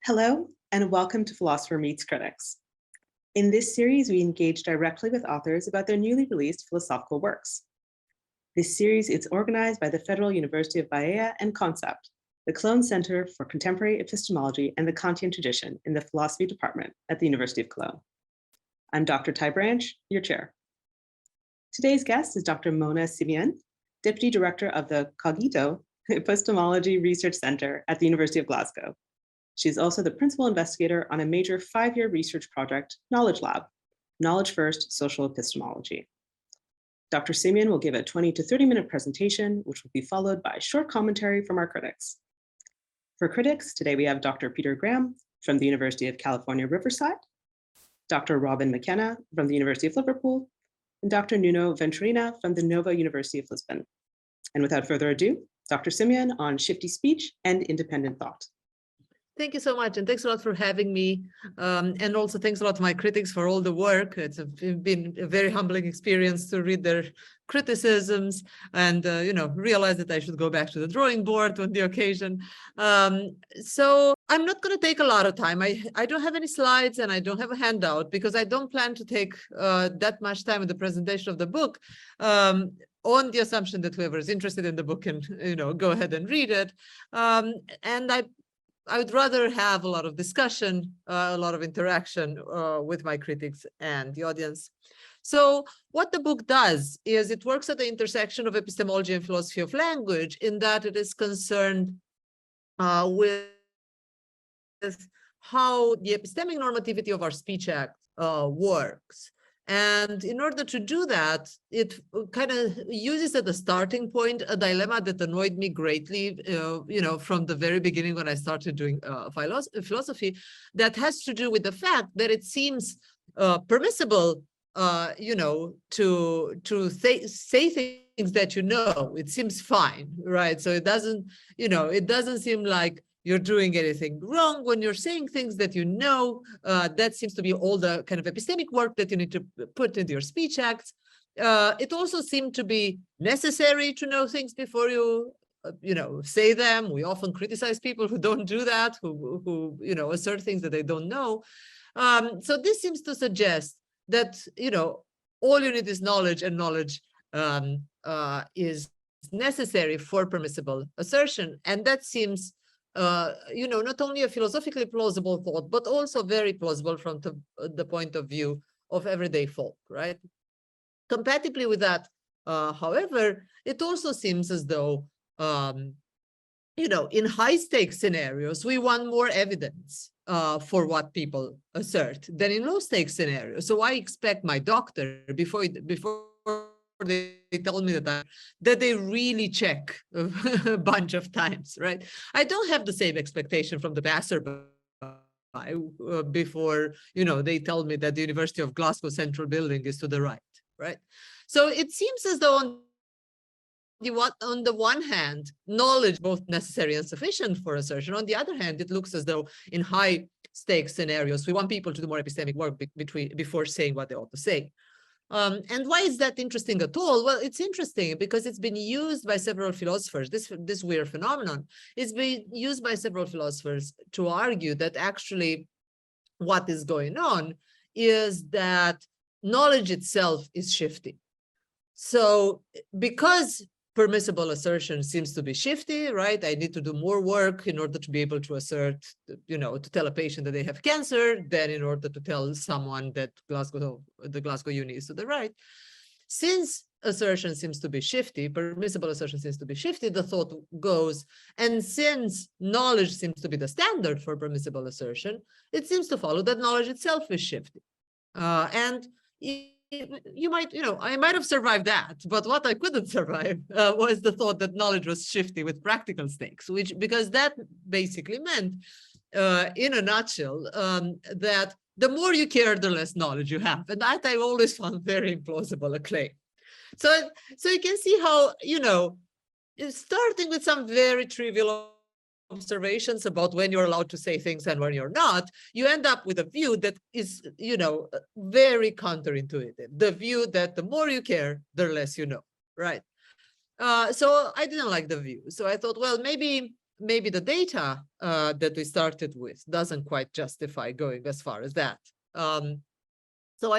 Hello, and welcome to Philosopher Meets Critics. In this series, we engage directly with authors about their newly released philosophical works. This series is organized by the Federal University of Bahia and Concept, the Cologne Center for Contemporary Epistemology and the Kantian Tradition in the Philosophy Department at the University of Cologne. I'm Dr. Ty Branch, your chair. Today's guest is Dr. Mona Simion, Deputy Director of the Cogito Epistemology Research Center at the University of Glasgow. She's also the principal investigator on a major 5-year research project, Knowledge Lab, Knowledge First Social Epistemology. Dr. Simion will give a 20 to 30-minute presentation, which will be followed by a short commentary from our critics. For critics, today we have Dr. Peter Graham from the University of California, Riverside, Dr. Robin McKenna from the University of Liverpool, and Dr. Nuno Venturinha from the Nova University of Lisbon. And without further ado, Dr. Simion on shifty speech and independent thought. Thank you so much, and thanks a lot for having me. And also thanks a lot to my critics for all the work. It's been a very humbling experience to read their criticisms and realize that I should go back to the drawing board on the occasion. So I'm not going to take a lot of time. I don't have any slides and I don't have a handout because I don't plan to take that much time in the presentation of the book. On the assumption that whoever is interested in the book can, go ahead and read it. And I would rather have a lot of discussion, a lot of interaction with my critics and the audience. So what the book does is it works at the intersection of epistemology and philosophy of language in that it is concerned with how the epistemic normativity of our speech act works. And in order to do that, it kind of uses at the starting point a dilemma that annoyed me greatly, from the very beginning when I started doing philosophy, that has to do with the fact that it seems permissible, to say things that it seems fine, right? So it doesn't seem like you're doing anything wrong when you're saying things that that seems to be all the kind of epistemic work that you need to put into your speech acts. It also seemed to be necessary to know things before you, say them. We often criticize people who don't do that, who assert things that they don't know. So this seems to suggest that, all you need is knowledge, and knowledge is necessary for permissible assertion. And that seems not only a philosophically plausible thought, but also very plausible from the point of view of everyday folk, right? Compatibly with that, however, it also seems as though, in high-stakes scenarios, we want more evidence for what people assert than in low-stakes scenarios. So I expect my doctor, before they tell me that they really check a bunch of times, right? I don't have the same expectation from the passerby before, they tell me that the University of Glasgow Central Building is to the right? So it seems as though on the one hand, knowledge both necessary and sufficient for assertion. On the other hand, it looks as though in high-stakes scenarios, we want people to do more epistemic work before saying what they ought to say. And why is that interesting at all? Well, it's interesting because it's been used by several philosophers. This weird phenomenon is being used by several philosophers to argue that actually what is going on is that knowledge itself is shifty. So because permissible assertion seems to be shifty, right? I need to do more work in order to be able to assert, to tell a patient that they have cancer than in order to tell someone that the Glasgow Uni is to the right. Since assertion seems to be shifty, permissible assertion seems to be shifty, the thought goes, and since knowledge seems to be the standard for permissible assertion, it seems to follow that knowledge itself is shifty. I might have survived that, but what I couldn't survive was the thought that knowledge was shifty with practical stakes, because that basically meant, in a nutshell, that the more you care, the less knowledge you have. And that I always found very implausible a claim. So you can see how, starting with some very trivial observations about when you're allowed to say things and when you're not, you end up with a view that is, very counterintuitive. The view that the more you care, the less you know, right? So I didn't like the view. So I thought, well, maybe maybe the data that we started with doesn't quite justify going as far as that. So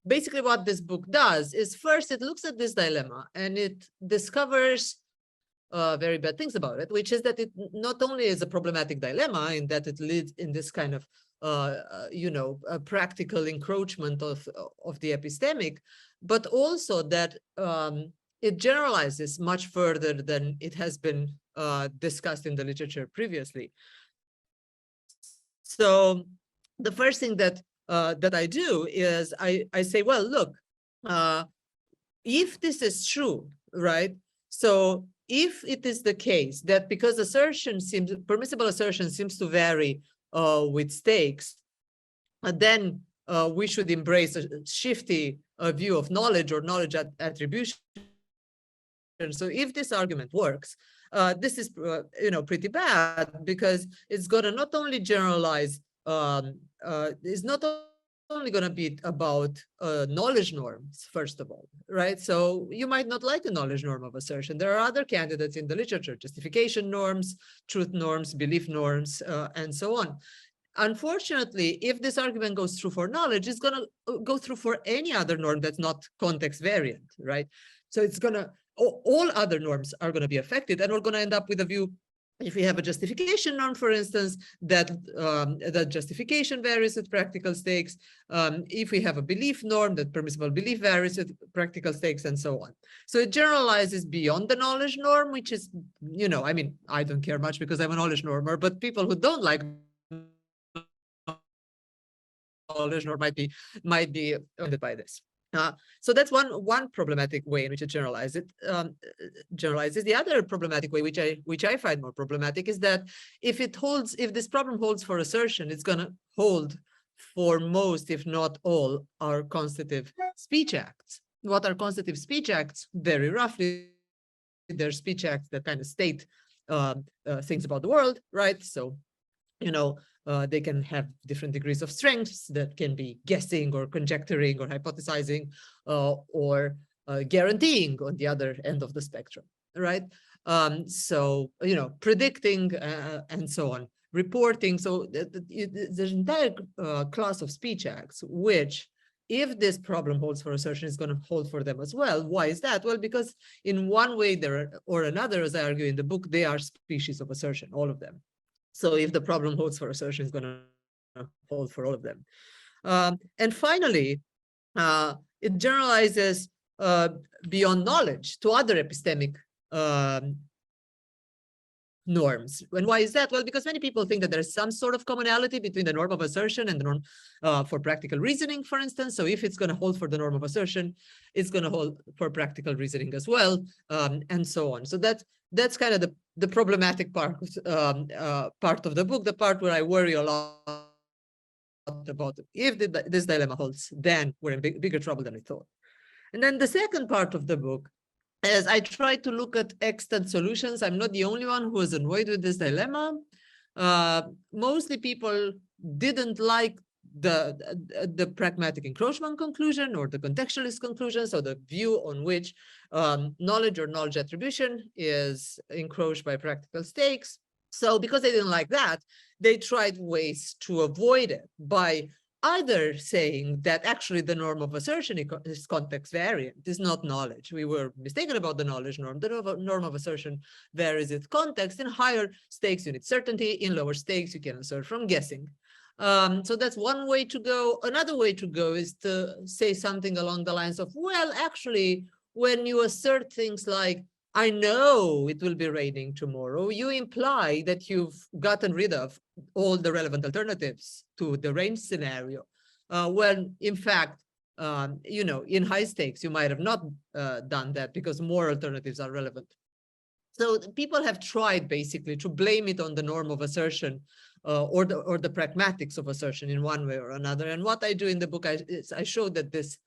basically what this book does is, first it looks at this dilemma and it discovers very bad things about it, which is that it not only is a problematic dilemma in that it leads in this kind of a practical encroachment of the epistemic, but also that it generalizes much further than it has been discussed in the literature previously. So the first thing that I do is I say, well, look, if this is true, right? So if it is the case that because permissible assertion seems to vary with stakes, then we should embrace a shifty view of knowledge or knowledge attribution. So if this argument works, this is pretty bad, because it's going to not only generalize, it's not only going to be about knowledge norms, first of all, right? So you might not like the knowledge norm of assertion. There are other candidates in the literature: justification norms, truth norms, belief norms, and so on. Unfortunately, if this argument goes through for knowledge, it's going to go through for any other norm that's not context variant, right? So it's going to, all other norms are going to be affected, and we're going to end up with a view, if we have a justification norm, for instance, that that justification varies with practical stakes. If we have a belief norm, that permissible belief varies with practical stakes, and so on. So it generalizes beyond the knowledge norm, which is, I mean, I don't care much because I'm a knowledge normer, but people who don't like knowledge norm might be offended by this. So that's one problematic way in which it generalizes. The other problematic way, which I find more problematic, is that if this problem holds for assertion, it's going to hold for most, if not all, our constitutive speech acts. What are constitutive speech acts? Very roughly, they're speech acts that kind of state things about the world, right? So, they can have different degrees of strengths that can be guessing or conjecturing or hypothesizing or guaranteeing on the other end of the spectrum, right? So, predicting and so on, reporting. So there's an entire class of speech acts, which, if this problem holds for assertion, is going to hold for them as well. Why is that? Well, because in one way or another, as I argue in the book, they are species of assertion, all of them. So if the problem holds for assertion, it's going to hold for all of them. And finally, it generalizes beyond knowledge to other epistemic norms. And why is that? Well, because many people think that there's some sort of commonality between the norm of assertion and the norm for practical reasoning, for instance. So if it's going to hold for the norm of assertion, it's going to hold for practical reasoning as well, and so on. So that's kind of the problematic part of the book, the part where I worry a lot about if this dilemma holds, then we're in bigger trouble than I thought. And then the second part of the book, as I try to look at extant solutions. I'm not the only one who is annoyed with this dilemma. Mostly people didn't like the pragmatic encroachment conclusion or the contextualist conclusion, so the view on which knowledge or knowledge attribution is encroached by practical stakes. So because they didn't like that, they tried ways to avoid it by either saying that actually the norm of assertion is context variant, is not knowledge. We were mistaken about the knowledge norm. The norm of assertion varies with context. In higher stakes, you need certainty. In lower stakes, you can assert from guessing. So that's one way to go. Another way to go is to say something along the lines of, well, actually, when you assert things like, I know it will be raining tomorrow, you imply that you've gotten rid of all the relevant alternatives to the rain scenario. When in fact, in high stakes, you might have not done that because more alternatives are relevant. So people have tried basically to blame it on the norm of assertion or the pragmatics of assertion in one way or another. And what I do in the book, I show that these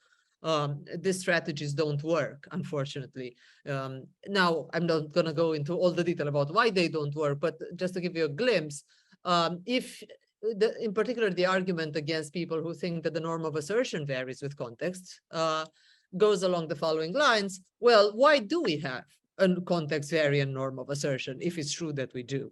strategies don't work, unfortunately. Now, I'm not going to go into all the detail about why they don't work, but just to give you a glimpse, in particular, the argument against people who think that the norm of assertion varies with context goes along the following lines. Well, why do we have a context variant norm of assertion, if it's true that we do.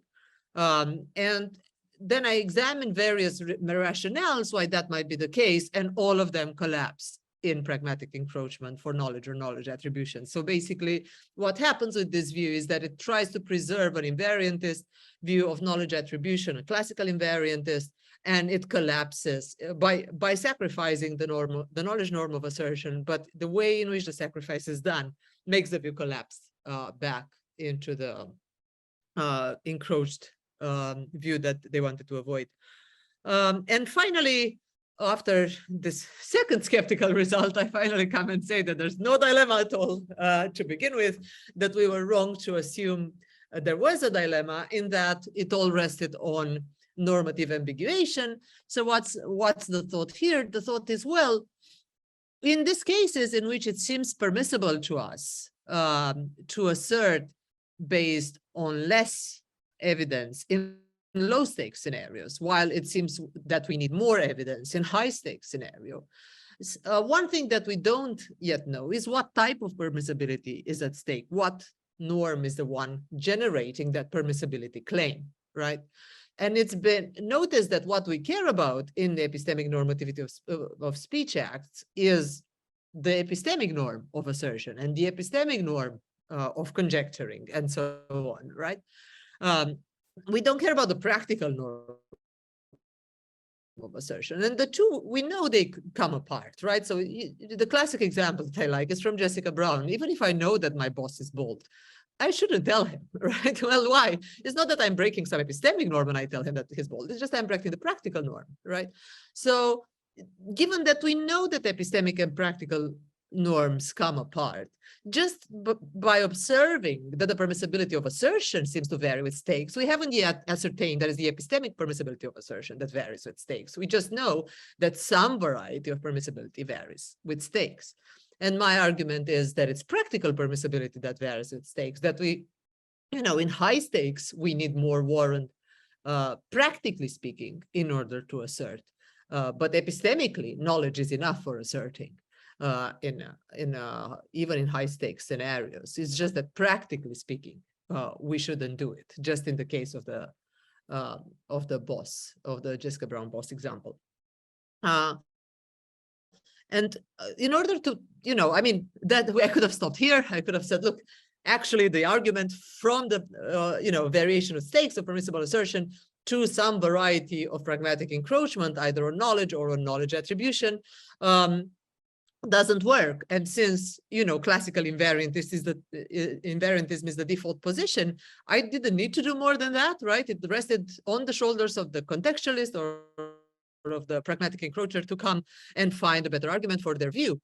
And then I examine various rationales why that might be the case, and all of them collapse in pragmatic encroachment for knowledge or knowledge attribution. So basically, what happens with this view is that it tries to preserve an invariantist view of knowledge attribution, a classical invariantist, and it collapses by sacrificing the knowledge norm of assertion. But the way in which the sacrifice is done makes the view collapse back into the encroached view that they wanted to avoid. And finally, after this second skeptical result, I finally come and say that there's no dilemma at all to begin with, that we were wrong to assume there was a dilemma, in that it all rested on normative ambiguation. So what's the thought here? The thought is, well, in these cases in which it seems permissible to us to assert based on less evidence in low stakes scenarios, while it seems that we need more evidence in high stakes scenario. One thing that we don't yet know is what type of permissibility is at stake. What norm is the one generating that permissibility claim, right? And it's been noticed that what we care about in the epistemic normativity of speech acts is the epistemic norm of assertion and the epistemic norm of conjecturing and so on, right? We don't care about the practical norm of assertion. And the two, we know they come apart, right? So the classic example that I like is from Jessica Brown. Even if I know that my boss is bald, I shouldn't tell him, right? Well, why? It's not that I'm breaking some epistemic norm and I tell him that he's bald. It's just I'm breaking the practical norm, right? So given that we know that epistemic and practical norms come apart, just by observing that the permissibility of assertion seems to vary with stakes, we haven't yet ascertained that is the epistemic permissibility of assertion that varies with stakes. We just know that some variety of permissibility varies with stakes. And my argument is that it's practical permissibility that varies with stakes, that we, in high stakes, we need more warrant, practically speaking, in order to assert. But epistemically, knowledge is enough for asserting. Even in high stakes scenarios. It's just that practically speaking, we shouldn't do it, just in the case of the boss, of the Jessica Brown boss example. And in order to, I could have stopped here. I could have said, look, actually the argument from the, variation of stakes of permissible assertion to some variety of pragmatic encroachment, either on knowledge or on knowledge attribution, doesn't work. And since classical invariantism is the default position, I didn't need to do more than that, right? It rested on the shoulders of the contextualist or of the pragmatic encroacher to come and find a better argument for their view.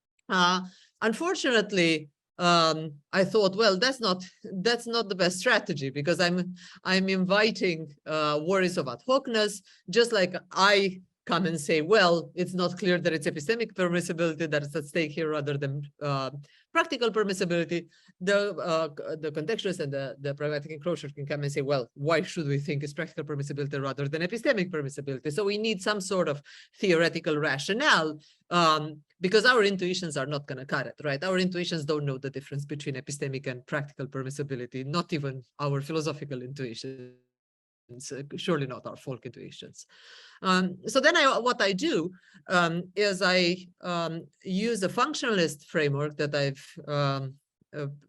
Unfortunately, I thought, well, that's not the best strategy, because I'm inviting worries of ad hocness, just like I come and say, well, it's not clear that it's epistemic permissibility that is at stake here rather than practical permissibility. The contextualist and the pragmatic encroacher can come and say, well, why should we think it's practical permissibility rather than epistemic permissibility? So we need some sort of theoretical rationale, because our intuitions are not going to cut it, right? Our intuitions don't know the difference between epistemic and practical permissibility, not even our philosophical intuitions. Surely not our folk intuitions. So then what I do is I use a functionalist framework that I've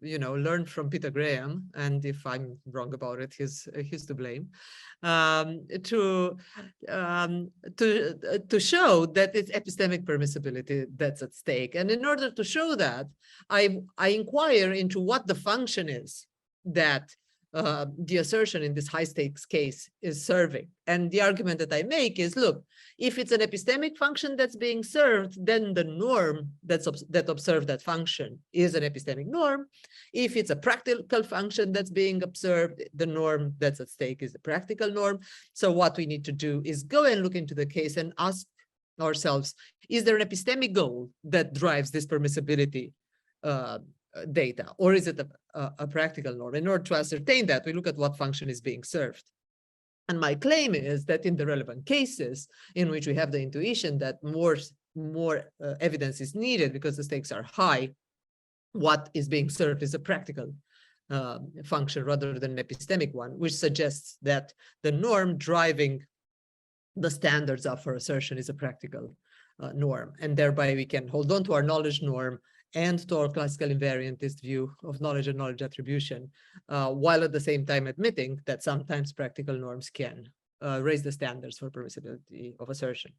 learned from Peter Graham, and if I'm wrong about it, he's to blame, to show that it's epistemic permissibility that's at stake. And in order to show that, I inquire into what the function is that the assertion in this high stakes case is serving. And the argument that I make is, look, if it's an epistemic function that's being served, then the norm that observed that function is an epistemic norm. If it's a practical function that's being observed, the norm that's at stake is the practical norm. So what we need to do is go and look into the case and ask ourselves, is there an epistemic goal that drives this permissibility data, or is it a practical norm? In order to ascertain that, we look at what function is being served. And my claim is that in the relevant cases in which we have the intuition that more evidence is needed because the stakes are high, what is being served is a practical function rather than an epistemic one, which suggests that the norm driving the standards up for assertion is a practical norm. And thereby we can hold on to our knowledge norm and to our classical invariantist view of knowledge and knowledge attribution, while at the same time admitting that sometimes practical norms can raise the standards for permissibility of assertion.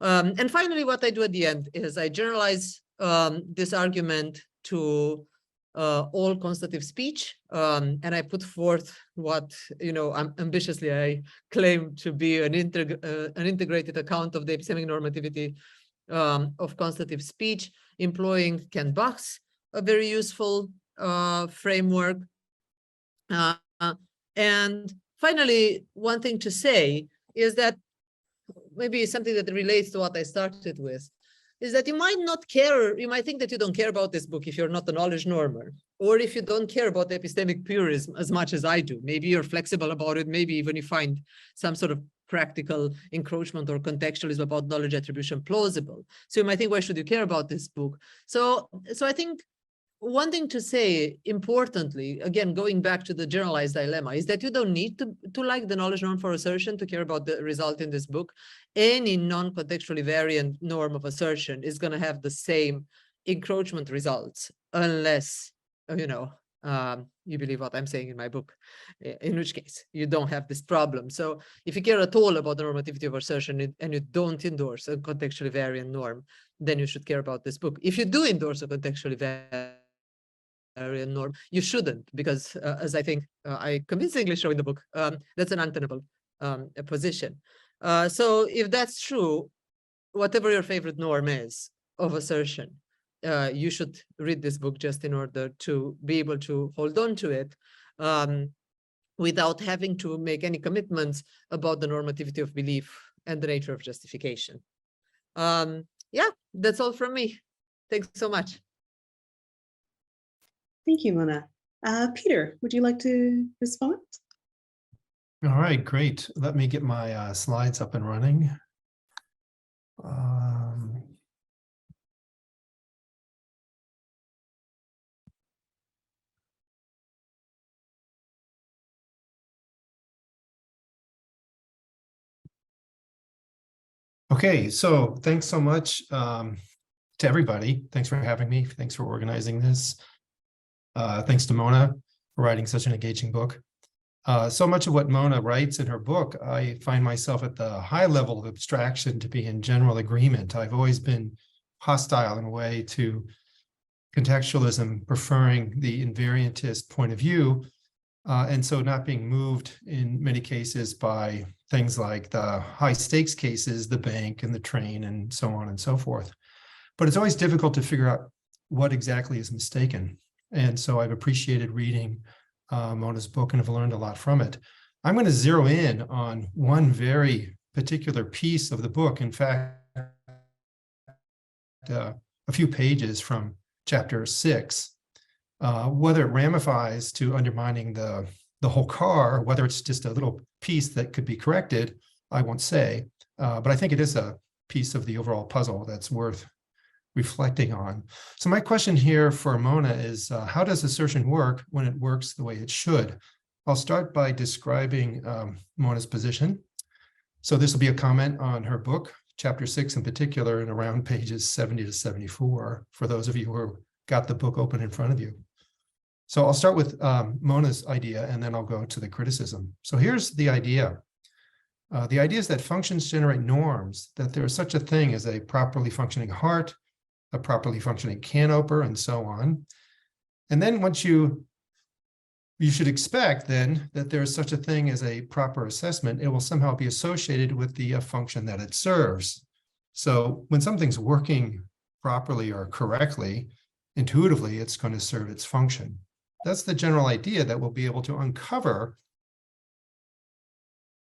And finally, what I do at the end is I generalize this argument to all constative speech, and I put forth what, ambitiously I claim to be an integrated account of the epistemic normativity of constative speech, employing Ken Bach's a very useful framework. And finally, one thing to say is that maybe something that relates to what I started with, is that you might not care, you might think that you don't care about this book if you're not a knowledge normer, or if you don't care about epistemic purism as much as I do. Maybe you're flexible about it, maybe even you find some sort of practical encroachment or contextualism about knowledge attribution plausible. So you might think, why should you care about this book? So I think one thing to say importantly, again, going back to the generalized dilemma, is that you don't need to like the knowledge norm for assertion to care about the result in this book. Any non-contextually variant norm of assertion is going to have the same encroachment results, unless, you believe what I'm saying in my book, in which case you don't have this problem. So if you care at all about the normativity of assertion and you don't endorse a contextually variant norm, then you should care about this book. If you do endorse a contextually variant norm, you shouldn't, because as I think I convincingly show in the book, that's an untenable position. So if that's true, whatever your favorite norm is of assertion, you should read this book just in order to be able to hold on to it without having to make any commitments about the normativity of belief and the nature of justification. Yeah, that's all from me. Thanks so much. Thank you, Mona. Peter, would you like to respond? All right, great. Let me get my slides up and running. Okay, so thanks so much to everybody. Thanks for having me. Thanks for organizing this. Thanks to Mona for writing such an engaging book. So much of what Mona writes in her book, I find myself at the high level of abstraction to be in general agreement. I've always been hostile in a way to contextualism, preferring the invariantist point of view, and so not being moved in many cases by things like the high stakes cases, the bank and the train and so on and so forth. But it's always difficult to figure out what exactly is mistaken. And so I've appreciated reading Mona's book and have learned a lot from it. I'm going to zero in on one very particular piece of the book. In fact, a few pages from chapter 6, whether it ramifies to undermining the whole car, whether it's just a little piece that could be corrected, I won't say. But I think it is a piece of the overall puzzle that's worth reflecting on. So my question here for Mona is, how does assertion work when it works the way it should? I'll start by describing Mona's position. So this will be a comment on her book, chapter 6 in particular, and around pages 70 to 74, for those of you who got the book open in front of you. So I'll start with Mona's idea, and then I'll go to the criticism. So here's the idea. The idea is that functions generate norms, that there is such a thing as a properly functioning heart, a properly functioning can opener, and so on. And then once you should expect then that there is such a thing as a proper assessment, it will somehow be associated with the function that it serves. So when something's working properly or correctly, intuitively, it's going to serve its function. That's the general idea, that we'll be able to uncover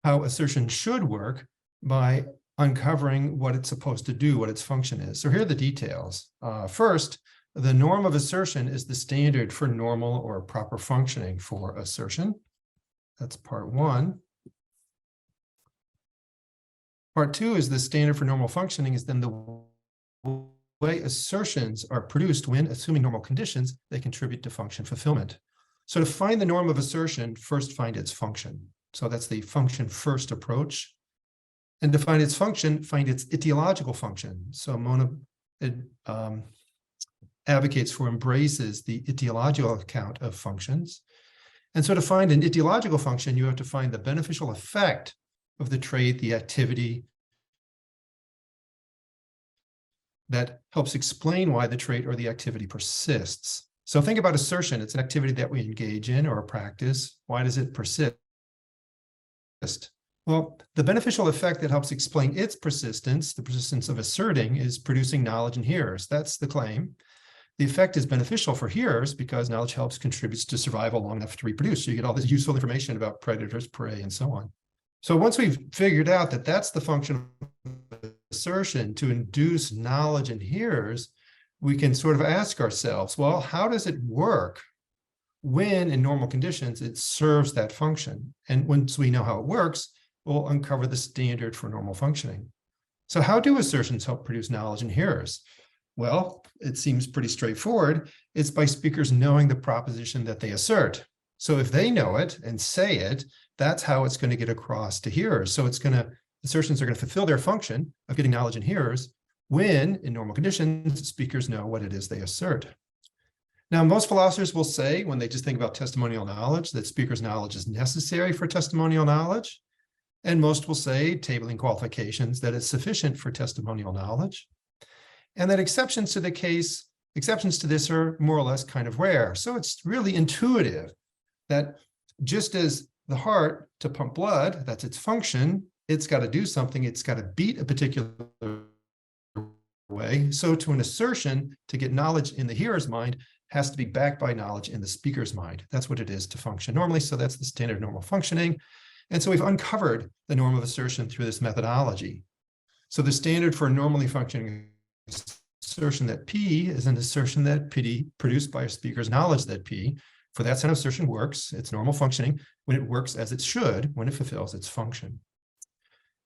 how assertion should work by uncovering what it's supposed to do, what its function is. So here are the details. First, the norm of assertion is the standard for normal or proper functioning for assertion. That's part one. Part two is the standard for normal functioning is then the way assertions are produced when, assuming normal conditions, they contribute to function fulfillment. So to find the norm of assertion, first find its function. So that's the function first approach. And to find its function, find its etiological function. So Mona advocates for, embraces the etiological account of functions. And so to find an etiological function, you have to find the beneficial effect of the trait, the activity that helps explain why the trait or the activity persists. So think about assertion. It's an activity that we engage in or a practice. Why does it persist? Well, the beneficial effect that helps explain its persistence, the persistence of asserting, is producing knowledge in hearers. That's the claim. The effect is beneficial for hearers because knowledge contributes to survival long enough to reproduce. So you get all this useful information about predators, prey, and so on. So once we've figured out that that's the function of assertion, to induce knowledge in hearers, we can sort of ask ourselves, well, how does it work when in normal conditions it serves that function? And once we know how it works, we'll uncover the standard for normal functioning. So how do assertions help produce knowledge in hearers? Well, it seems pretty straightforward. It's by speakers knowing the proposition that they assert. So if they know it and say it, that's how it's going to get across to hearers. So assertions are going to fulfill their function of getting knowledge in hearers when, in normal conditions, speakers know what it is they assert. Now, most philosophers will say, when they just think about testimonial knowledge, that speakers' knowledge is necessary for testimonial knowledge. And most will say, tabling qualifications, that it's sufficient for testimonial knowledge. And that exceptions to this are more or less kind of rare. So it's really intuitive that just as the heart, to pump blood, that's its function, it's got to do something, it's got to beat a particular way. So to an assertion, to get knowledge in the hearer's mind, has to be backed by knowledge in the speaker's mind. That's what it is to function normally. So that's the standard of normal functioning. And so we've uncovered the norm of assertion through this methodology. So the standard for normally functioning assertion that P is an assertion that P produced by a speaker's knowledge that P, for that kind of assertion works, it's normal functioning, when it works as it should, when it fulfills its function.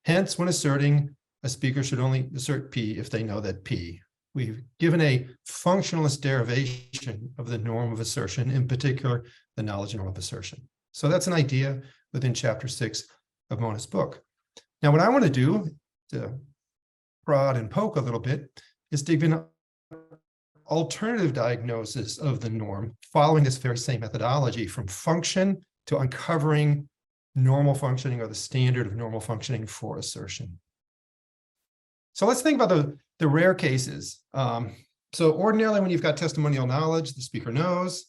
Hence, when asserting, a speaker should only assert P if they know that P. We've given a functionalist derivation of the norm of assertion, in particular, the knowledge norm of assertion. So that's an idea within chapter 6 of Mona's book. Now, what I want to do to prod and poke a little bit is to give an alternative diagnosis of the norm following this very same methodology, from function to uncovering normal functioning, or the standard of normal functioning for assertion. So let's think about the rare cases. So ordinarily, when you've got testimonial knowledge, the speaker knows,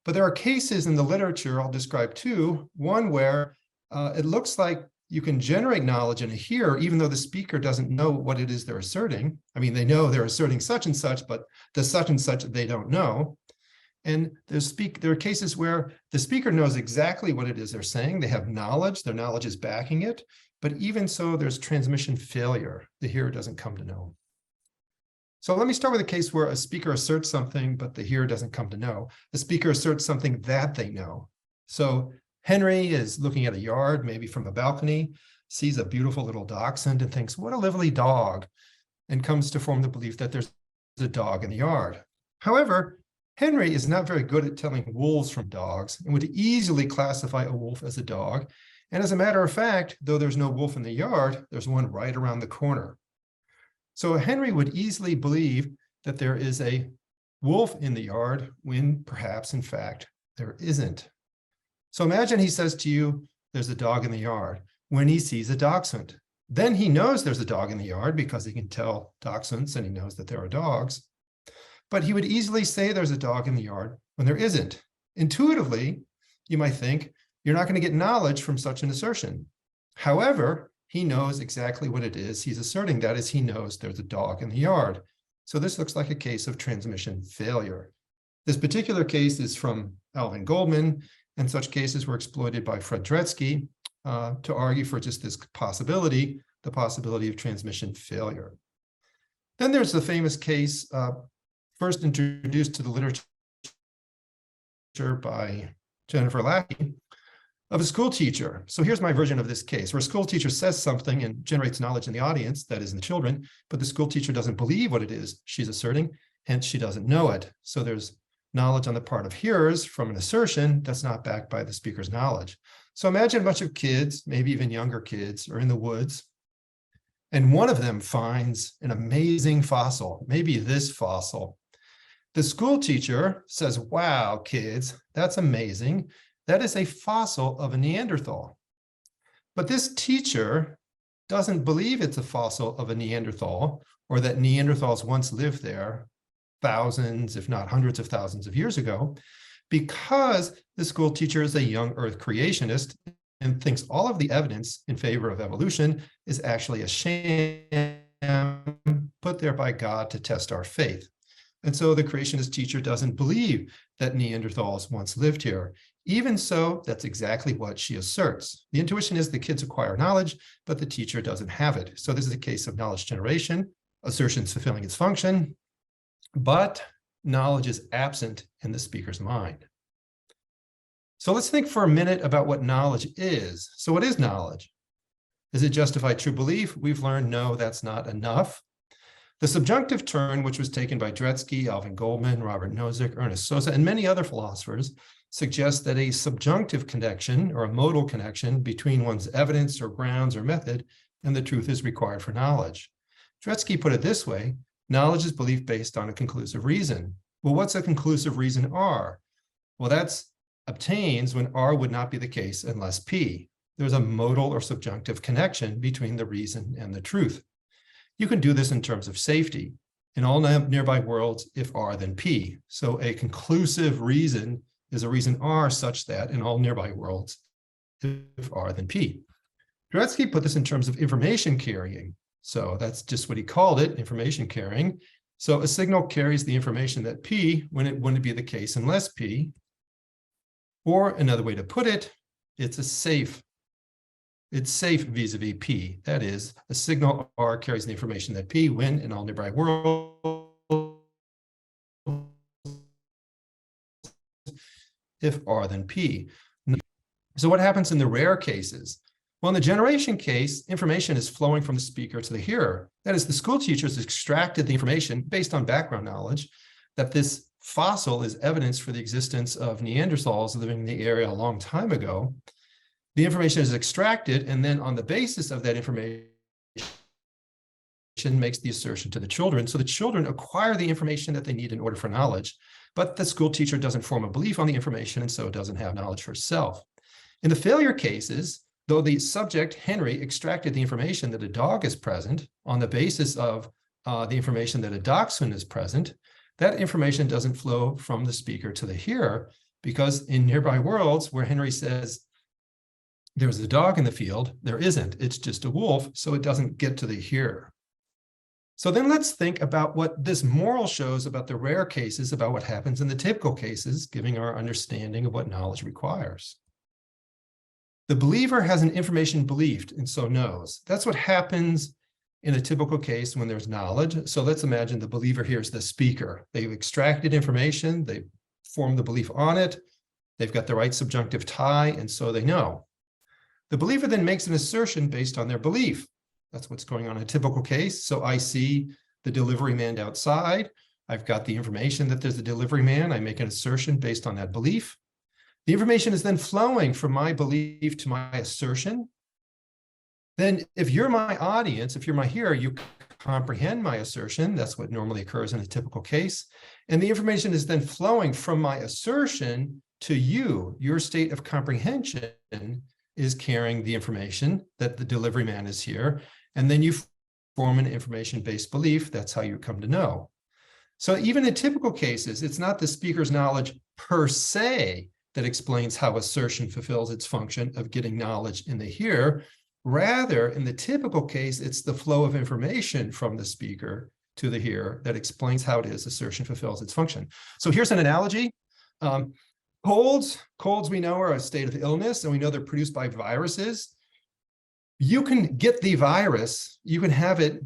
but there are cases in the literature, I'll describe two. One where it looks like you can generate knowledge in a hearer, even though the speaker doesn't know what it is they're asserting. I mean, they know they're asserting such and such, but the such and such they don't know. And there are cases where the speaker knows exactly what it is they're saying. They have knowledge, their knowledge is backing it, but even so, there's transmission failure. The hearer doesn't come to know. So let me start with a case where a speaker asserts something, but the hearer doesn't come to know. The speaker asserts something that they know. So Henry is looking at a yard, maybe from a balcony, sees a beautiful little dachshund and thinks, what a lovely dog, and comes to form the belief that there's a dog in the yard. However, Henry is not very good at telling wolves from dogs and would easily classify a wolf as a dog. And as a matter of fact, though there's no wolf in the yard, there's one right around the corner. So Henry would easily believe that there is a wolf in the yard when perhaps, in fact, there isn't. So imagine he says to you, there's a dog in the yard, when he sees a dachshund. Then he knows there's a dog in the yard because he can tell dachshunds and he knows that there are dogs. But he would easily say there's a dog in the yard when there isn't. Intuitively, you might think you're not going to get knowledge from such an assertion. However, he knows exactly what it is he's asserting. That is, he knows there's a dog in the yard. So this looks like a case of transmission failure. This particular case is from Alvin Goldman, and such cases were exploited by Fred Dretske to argue for just this possibility, the possibility of transmission failure. Then there's the famous case first introduced to the literature by Jennifer Lackey of a school teacher. So here's my version of this case, where a school teacher says something and generates knowledge in the audience, that is in the children, but the school teacher doesn't believe what it is she's asserting, hence she doesn't know it. So there's knowledge on the part of hearers from an assertion that's not backed by the speaker's knowledge. So imagine a bunch of kids, maybe even younger kids, are in the woods, and one of them finds an amazing fossil, maybe this fossil. The school teacher says, wow, kids, that's amazing. That is a fossil of a Neanderthal. But this teacher doesn't believe it's a fossil of a Neanderthal or that Neanderthals once lived there thousands, if not hundreds of thousands of years ago, because the school teacher is a young Earth creationist and thinks all of the evidence in favor of evolution is actually a sham put there by God to test our faith. And so the creationist teacher doesn't believe that Neanderthals once lived here. Even so, that's exactly what she asserts. The intuition is the kids acquire knowledge, but the teacher doesn't have it. So this is a case of knowledge generation, assertions fulfilling its function, but knowledge is absent in the speaker's mind. So let's think for a minute about what knowledge is. So what is knowledge? Does it justify true belief? We've learned, no, that's not enough. The subjunctive turn, which was taken by Dretske, Alvin Goldman, Robert Nozick, Ernest Sosa, and many other philosophers, suggests that a subjunctive connection or a modal connection between one's evidence or grounds or method and the truth is required for knowledge. Dretske put it this way: knowledge is belief based on a conclusive reason. Well, what's a conclusive reason R? Well, that's obtains when R would not be the case unless P. There's a modal or subjunctive connection between the reason and the truth. You can do this in terms of safety. In all nearby worlds, if R, then P. So a conclusive reason is a reason R such that in all nearby worlds, if R, then P. Dretske put this in terms of information carrying. So that's just what he called it, information carrying. So a signal carries the information that P when it wouldn't be the case unless P. Or another way to put it, it's safe vis-a-vis P. That is, a signal R carries the information that P when in all nearby worlds, if R, then P. So what happens in the rare cases? Well, in the generation case, information is flowing from the speaker to the hearer. That is, the school teacher has extracted the information based on background knowledge that this fossil is evidence for the existence of Neanderthals living in the area a long time ago. The information is extracted, and then on the basis of that information makes the assertion to the children. So the children acquire the information that they need in order for knowledge, but the school teacher doesn't form a belief on the information and so doesn't have knowledge herself. In the failure cases, though the subject, Henry, extracted the information that a dog is present on the basis of the information that a dachshund is present, that information doesn't flow from the speaker to the hearer, because in nearby worlds where Henry says there's a dog in the field, there isn't, it's just a wolf, so it doesn't get to the hearer. So then let's think about what this moral shows about the rare cases, about what happens in the typical cases, giving our understanding of what knowledge requires. The believer has an information believed and so knows. That's what happens in a typical case when there's knowledge. So let's imagine the believer here is the speaker. They've extracted information, they formed the belief on it, they've got the right subjunctive tie, and so they know. The believer then makes an assertion based on their belief. That's what's going on in a typical case. So I see the delivery man outside. I've got the information that there's a delivery man. I make an assertion based on that belief. The information is then flowing from my belief to my assertion. Then if you're my audience, if you're my hearer, you comprehend my assertion. That's what normally occurs in a typical case. And the information is then flowing from my assertion to you. Your state of comprehension is carrying the information that the delivery man is here. And then you form an information-based belief. That's how you come to know. So even in typical cases, it's not the speaker's knowledge per se that explains how assertion fulfills its function of getting knowledge in the hearer. Rather, in the typical case, it's the flow of information from the speaker to the hearer that explains how it is assertion fulfills its function. So here's an analogy. Colds we know are a state of illness, and we know they're produced by viruses. You can get the virus, you can have it,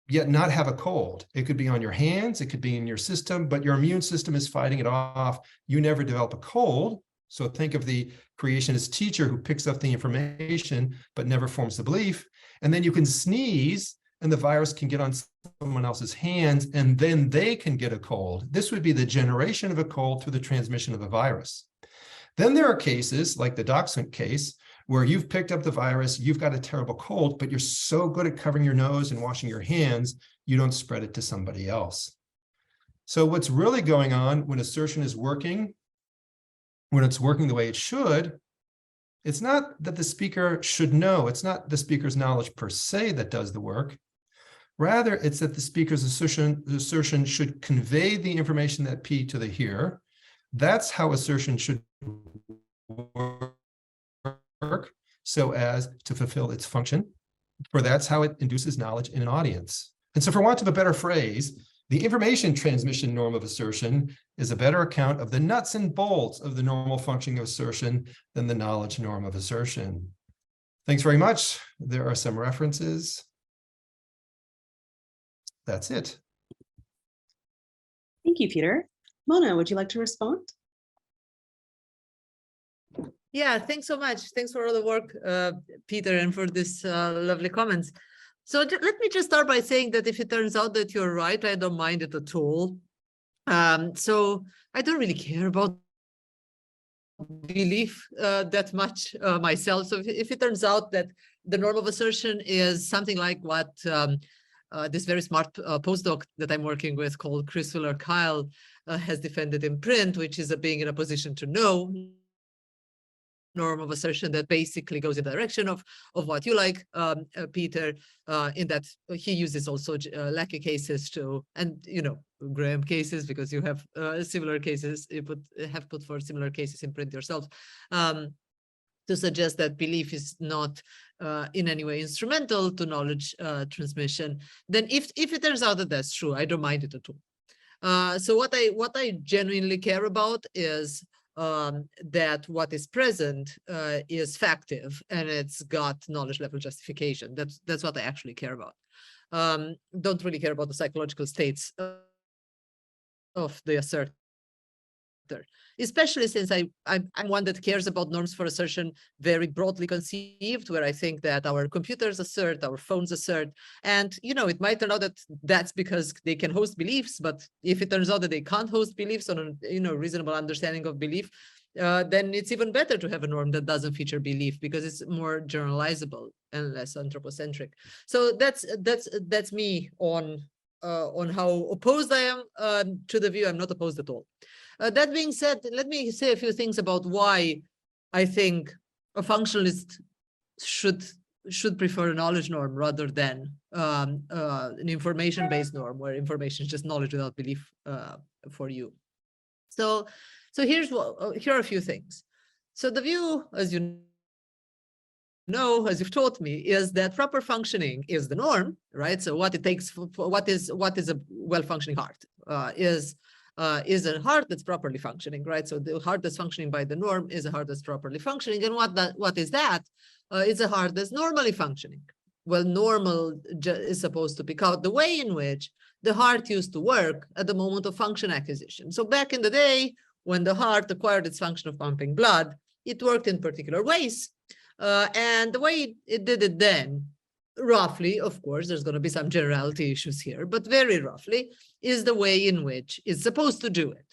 yet not have a cold. It could be on your hands, it could be in your system, but your immune system is fighting it off. You never develop a cold. So think of the creationist teacher who picks up the information, but never forms the belief. And then you can sneeze, and the virus can get on someone else's hands, and then they can get a cold. This would be the generation of a cold through the transmission of a virus. Then there are cases like the dachshund case where you've picked up the virus, you've got a terrible cold, but you're so good at covering your nose and washing your hands, you don't spread it to somebody else. So what's really going on when assertion is working, when it's working the way it should, it's not that the speaker should know, it's not the speaker's knowledge per se that does the work. Rather, it's that the speaker's assertion should convey the information that P to the hearer. That's how assertion should work so as to fulfill its function, for that's how it induces knowledge in an audience. And so for want of a better phrase, the information transmission norm of assertion is a better account of the nuts and bolts of the normal functioning of assertion than the knowledge norm of assertion. Thanks very much. There are some references. That's it. Thank you, Peter. Mona, would you like to respond? Yeah, thanks so much. Thanks for all the work, Peter, and for this lovely comments. So let me just start by saying that if it turns out that you're right, I don't mind it at all. So I don't really care about belief that much myself. So if it turns out that the norm of assertion is something like what this very smart postdoc that I'm working with called Chris Fuller-Kyle has defended in print, which is being in a position to know norm of assertion that basically goes in the direction of what you like, Peter, in that he uses also Lackey cases too, and Graham cases, because you have similar cases, you have put forth similar cases in print yourself, to suggest that belief is not in any way instrumental to knowledge transmission. Then if it turns out that that's true, I don't mind it at all. So what I genuinely care about is that what is present is factive and it's got knowledge level justification. That's what I actually care about. Don't really care about the psychological states of the asserter, especially since I'm one that cares about norms for assertion very broadly conceived, where I think that our computers assert, our phones assert, and it might turn out that that's because they can host beliefs, but if it turns out that they can't host beliefs on a reasonable understanding of belief, then it's even better to have a norm that doesn't feature belief because it's more generalizable and less anthropocentric. So that's me on how opposed I am to the view. I'm not opposed at all. That being said, let me say a few things about why I think a functionalist should prefer a knowledge norm rather than an information-based norm where information is just knowledge without belief for you. So here are a few things. So the view, as you know, as you've taught me, is that proper functioning is the norm, right? So what it takes for what is a well-functioning heart is a heart that's properly functioning, right? So the heart that's functioning by the norm is a heart that's properly functioning. And what is that? It's a heart that's normally functioning. Well, normal is supposed to pick out the way in which the heart used to work at the moment of function acquisition. So back in the day, when the heart acquired its function of pumping blood, it worked in particular ways. And the way it did it then, roughly, of course, there's going to be some generality issues here, but very roughly, is the way in which it's supposed to do it.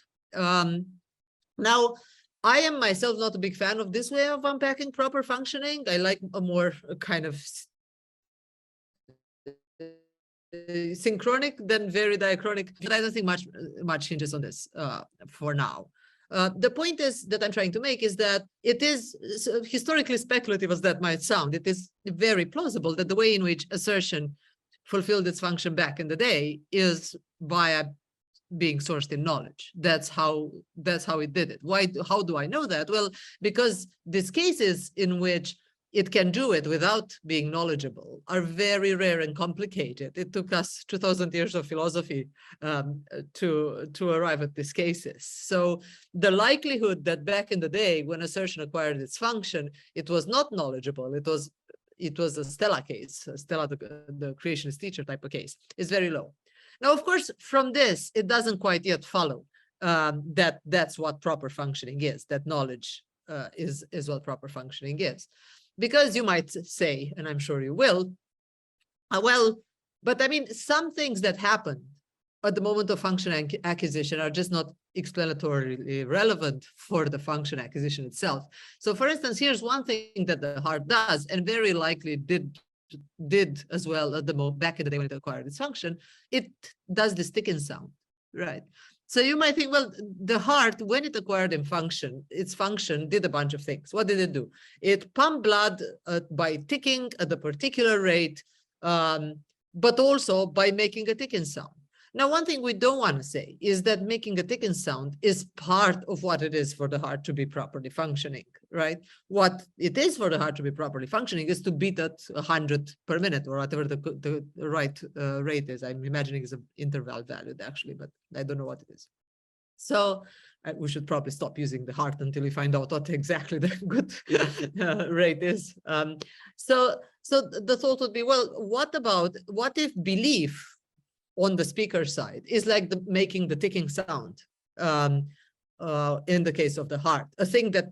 Now, I am myself not a big fan of this way of unpacking proper functioning. I like a more kind of synchronic than very diachronic, but I don't think much hinges on this for now. The point is that I'm trying to make is that it is historically speculative as that might sound. It is very plausible that the way in which assertion fulfilled its function back in the day is via being sourced in knowledge. That's how it did it. How do I know that? Well, because these cases in which it can do it without being knowledgeable are very rare and complicated. It took us 2,000 years of philosophy to arrive at these cases. So the likelihood that back in the day when assertion acquired its function, it was not knowledgeable, it was a Stella case, Stella the creationist teacher type of case, is very low. Now, of course, from this, it doesn't quite yet follow that that's what proper functioning is, that knowledge is what proper functioning is. Because you might say, and I'm sure you will, well, But I mean, some things that happen at the moment of function acquisition are just not explanatorily relevant for the function acquisition itself. So for instance, here's one thing that the heart does, and very likely did as well at the back in the day when it acquired its function. It does this ticking sound, right? So you might think, well, the heart, when it acquired its function did a bunch of things. What did it do? It pumped blood by ticking at a particular rate, but also by making a ticking sound. Now, one thing we don't want to say is that making a ticking sound is part of what it is for the heart to be properly functioning, right? What it is for the heart to be properly functioning is to beat at 100 per minute, or whatever the right rate is. I'm imagining it's an interval valued actually, but I don't know what it is. So we should probably stop using the heart until we find out what exactly the good rate is. So the thought would be, well, what if belief on the speaker side is like making the ticking sound in the case of the heart, a thing that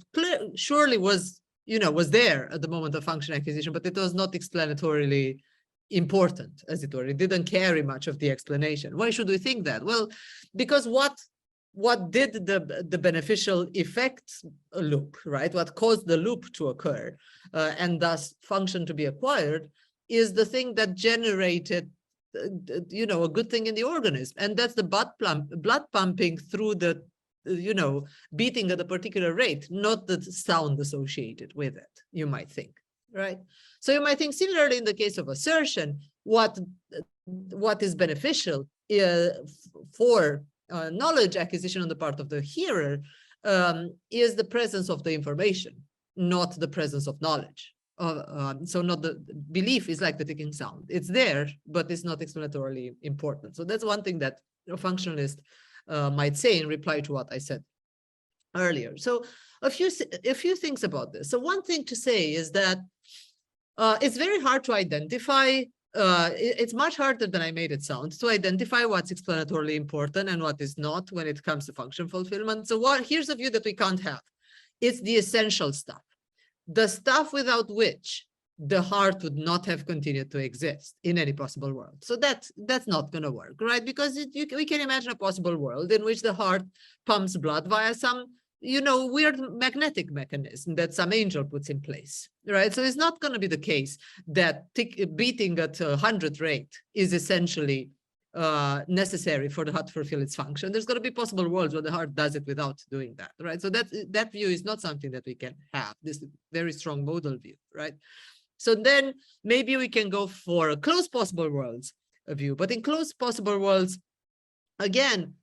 surely was there at the moment of function acquisition, but it was not explanatorily important, as it were. It didn't carry much of the explanation. Why should we think that? Well, because what did the beneficial effects loop, right? What caused the loop to occur and thus function to be acquired is the thing that generated a good thing in the organism, and that's the blood pumping through the beating at a particular rate, not the sound associated with it, you might think, right? So you might think similarly in the case of assertion, what is beneficial for knowledge acquisition on the part of the hearer is the presence of the information, not the presence of knowledge. So not the belief is like the ticking sound. It's there, but it's not explanatorily important. So that's one thing that a functionalist might say in reply to what I said earlier. So a few things about this. So one thing to say is that it's very hard to identify. It's much harder than I made it sound to identify what's explanatorily important and what is not when it comes to function fulfillment. So here's a view that we can't have. It's the essential stuff. The stuff without which the heart would not have continued to exist in any possible world. So that's not going to work, right? Because we can imagine a possible world in which the heart pumps blood via some, weird magnetic mechanism that some angel puts in place, right? So it's not going to be the case that beating at 100 rate is essentially necessary for the heart to fulfill its function. There's going to be possible worlds where the heart does it without doing that, right? So that view is not something that we can have, this very strong modal view, right? So then maybe we can go for a close possible worlds view, but in close possible worlds, again,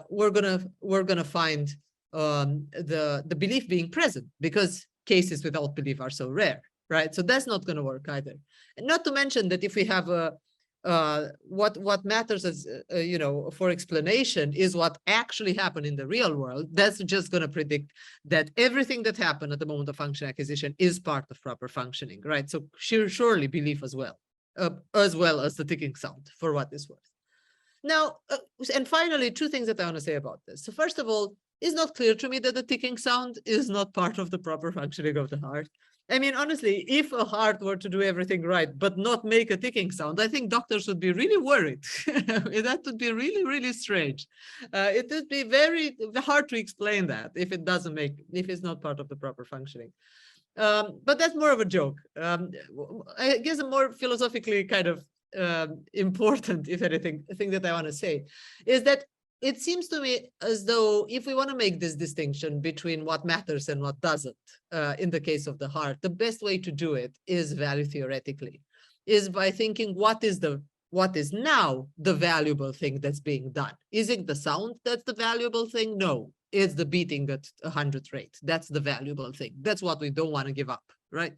we're gonna find the belief being present because cases without belief are so rare, right? So that's not going to work either. And not to mention that if we have what matters as for explanation is what actually happened in the real world. That's just going to predict that everything that happened at the moment of function acquisition is part of proper functioning, right? So surely belief as well as the ticking sound, for what it's worth. Now, and finally, two things that I want to say about this. So first of all, it's not clear to me that the ticking sound is not part of the proper functioning of the heart. I mean, honestly, if a heart were to do everything right, but not make a ticking sound, I think doctors would be really worried. That would be really, really strange. It would be very hard to explain that if it's not part of the proper functioning. But that's more of a joke. I guess a more philosophically kind of important, if anything, thing that I want to say is that it seems to me as though if we want to make this distinction between what matters and what doesn't, in the case of the heart, the best way to do it is value theoretically, is by thinking what is now the valuable thing that's being done. Is it the sound that's the valuable thing? No, it's the beating at 100 rate. That's the valuable thing. That's what we don't want to give up, right?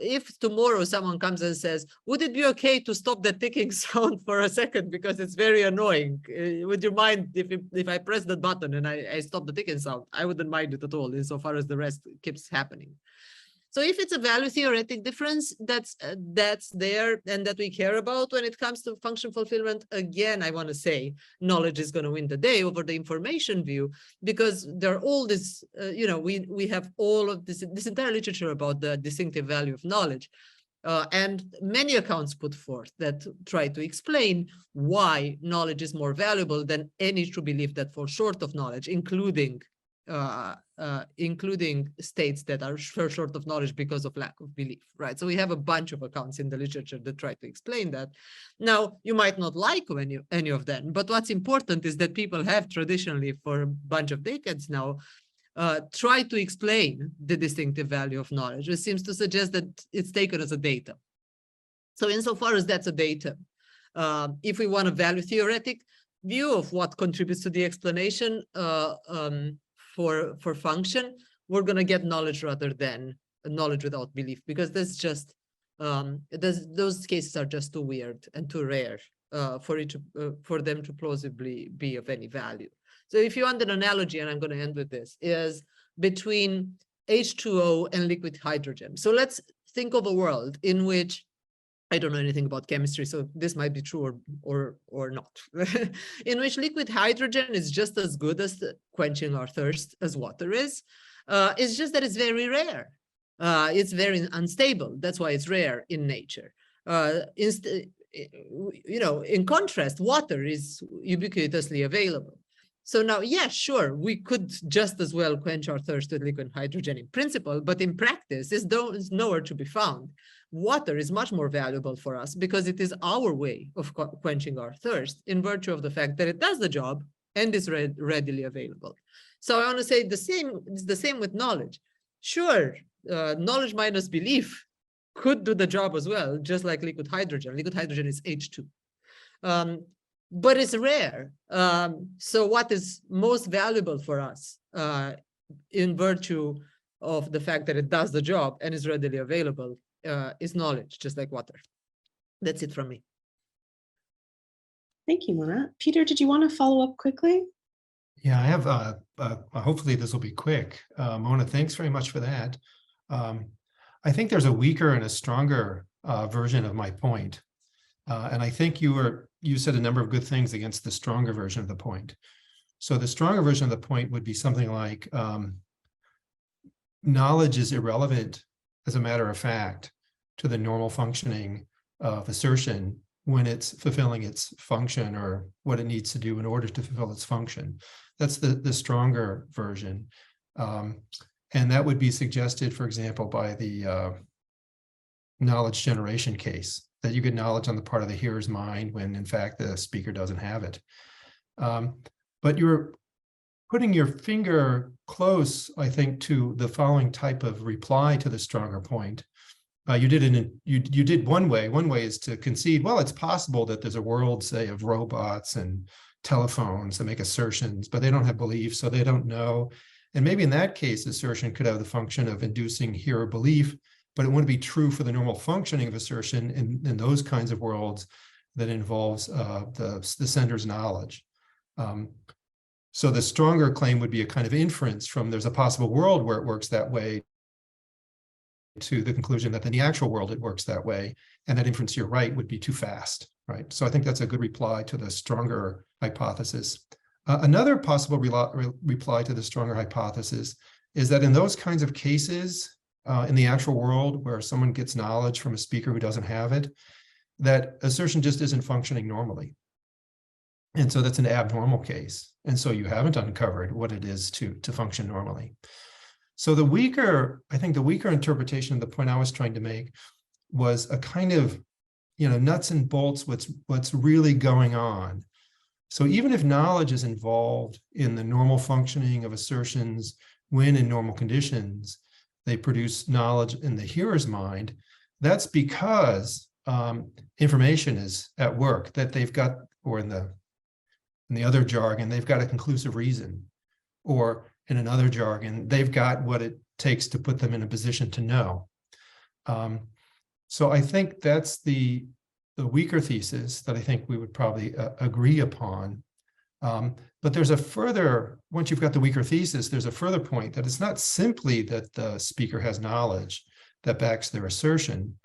If tomorrow someone comes and says, would it be okay to stop the ticking sound for a second because it's very annoying? Would you mind if I press that button and I stop the ticking sound? I wouldn't mind it at all, insofar as the rest keeps happening. So if it's a value theoretic difference that's there and that we care about when it comes to function fulfillment, again, I want to say knowledge is going to win the day over the information view, because there are all this, we have all of this entire literature about the distinctive value of knowledge. and many accounts put forth that try to explain why knowledge is more valuable than any true belief that falls short of knowledge, including states that are short of knowledge because of lack of belief, right? So we have a bunch of accounts in the literature that try to explain that. Now, you might not like any of them, but what's important is that people have traditionally, for a bunch of decades now, try to explain the distinctive value of knowledge, which seems to suggest that it's taken as a datum. So insofar as that's a datum, if we want a value theoretic view of what contributes to the explanation for function, we're going to get knowledge rather than knowledge without belief, because there's just those cases are just too weird and too rare for them to plausibly be of any value. So if you want an analogy, and I'm going to end with this, is between H2O and liquid hydrogen. So let's think of a world in which, I don't know anything about chemistry, so this might be true or not, in which liquid hydrogen is just as good as quenching our thirst as water is. It's just that it's very rare. It's very unstable. That's why it's rare in nature. In contrast, water is ubiquitously available. So now, yeah, sure, we could just as well quench our thirst with liquid hydrogen in principle, but in practice, it's nowhere to be found. Water is much more valuable for us because it is our way of quenching our thirst in virtue of the fact that it does the job and is readily available. So I want to say it's the same with knowledge. Sure, knowledge minus belief could do the job as well, just like liquid hydrogen. Liquid hydrogen is H2. But it's rare. So what is most valuable for us in virtue of the fact that it does the job and is readily available is knowledge, just like water. That's it from me. Thank you, Mona. Peter, did you want to follow up quickly? Yeah, I have, hopefully this will be quick. Mona, thanks very much for that. I think there's a weaker and a stronger version of my point. And I think you said a number of good things against the stronger version of the point. So the stronger version of the point would be something like knowledge is irrelevant, as a matter of fact, to the normal functioning of assertion when it's fulfilling its function or what it needs to do in order to fulfill its function. That's the stronger version. And that would be suggested, for example, by the knowledge generation case, that you get knowledge on the part of the hearer's mind when, in fact, the speaker doesn't have it. But you're putting your finger close, I think, to the following type of reply to the stronger point. You did one way. One way is to concede, well, it's possible that there's a world, say, of robots and telephones that make assertions, but they don't have belief, so they don't know. And maybe in that case, assertion could have the function of inducing hearer belief, but it wouldn't be true for the normal functioning of assertion in those kinds of worlds that involves the sender's knowledge. So the stronger claim would be a kind of inference from there's a possible world where it works that way to the conclusion that in the actual world it works that way, and that inference, you're right, would be too fast, right? So I think that's a good reply to the stronger hypothesis. Another possible reply to the stronger hypothesis is that in those kinds of cases, in the actual world where someone gets knowledge from a speaker who doesn't have it, that assertion just isn't functioning normally. And so that's an abnormal case. And so you haven't uncovered what it is to function normally. So I think the weaker interpretation of the point I was trying to make was a kind of, nuts and bolts, what's really going on. So even if knowledge is involved in the normal functioning of assertions when in normal conditions, they produce knowledge in the hearer's mind, that's because information is at work, that they've got, or in the other jargon, they've got a conclusive reason, or in another jargon, they've got what it takes to put them in a position to know. So I think that's the weaker thesis that I think we would probably agree upon. But there's a further, once you've got the weaker thesis, there's a further point that it's not simply that the speaker has knowledge that backs their assertion,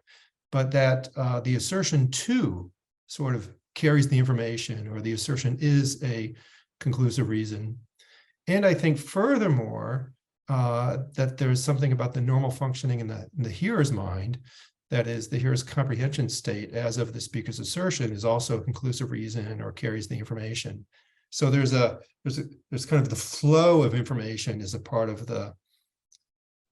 but that the assertion too sort of carries the information, or the assertion is a conclusive reason. And I think furthermore, that there's something about the normal functioning in the hearer's mind That is, the hearer's comprehension state as of the speaker's assertion is also a conclusive reason or carries the information. So there's kind of the flow of information is a part of the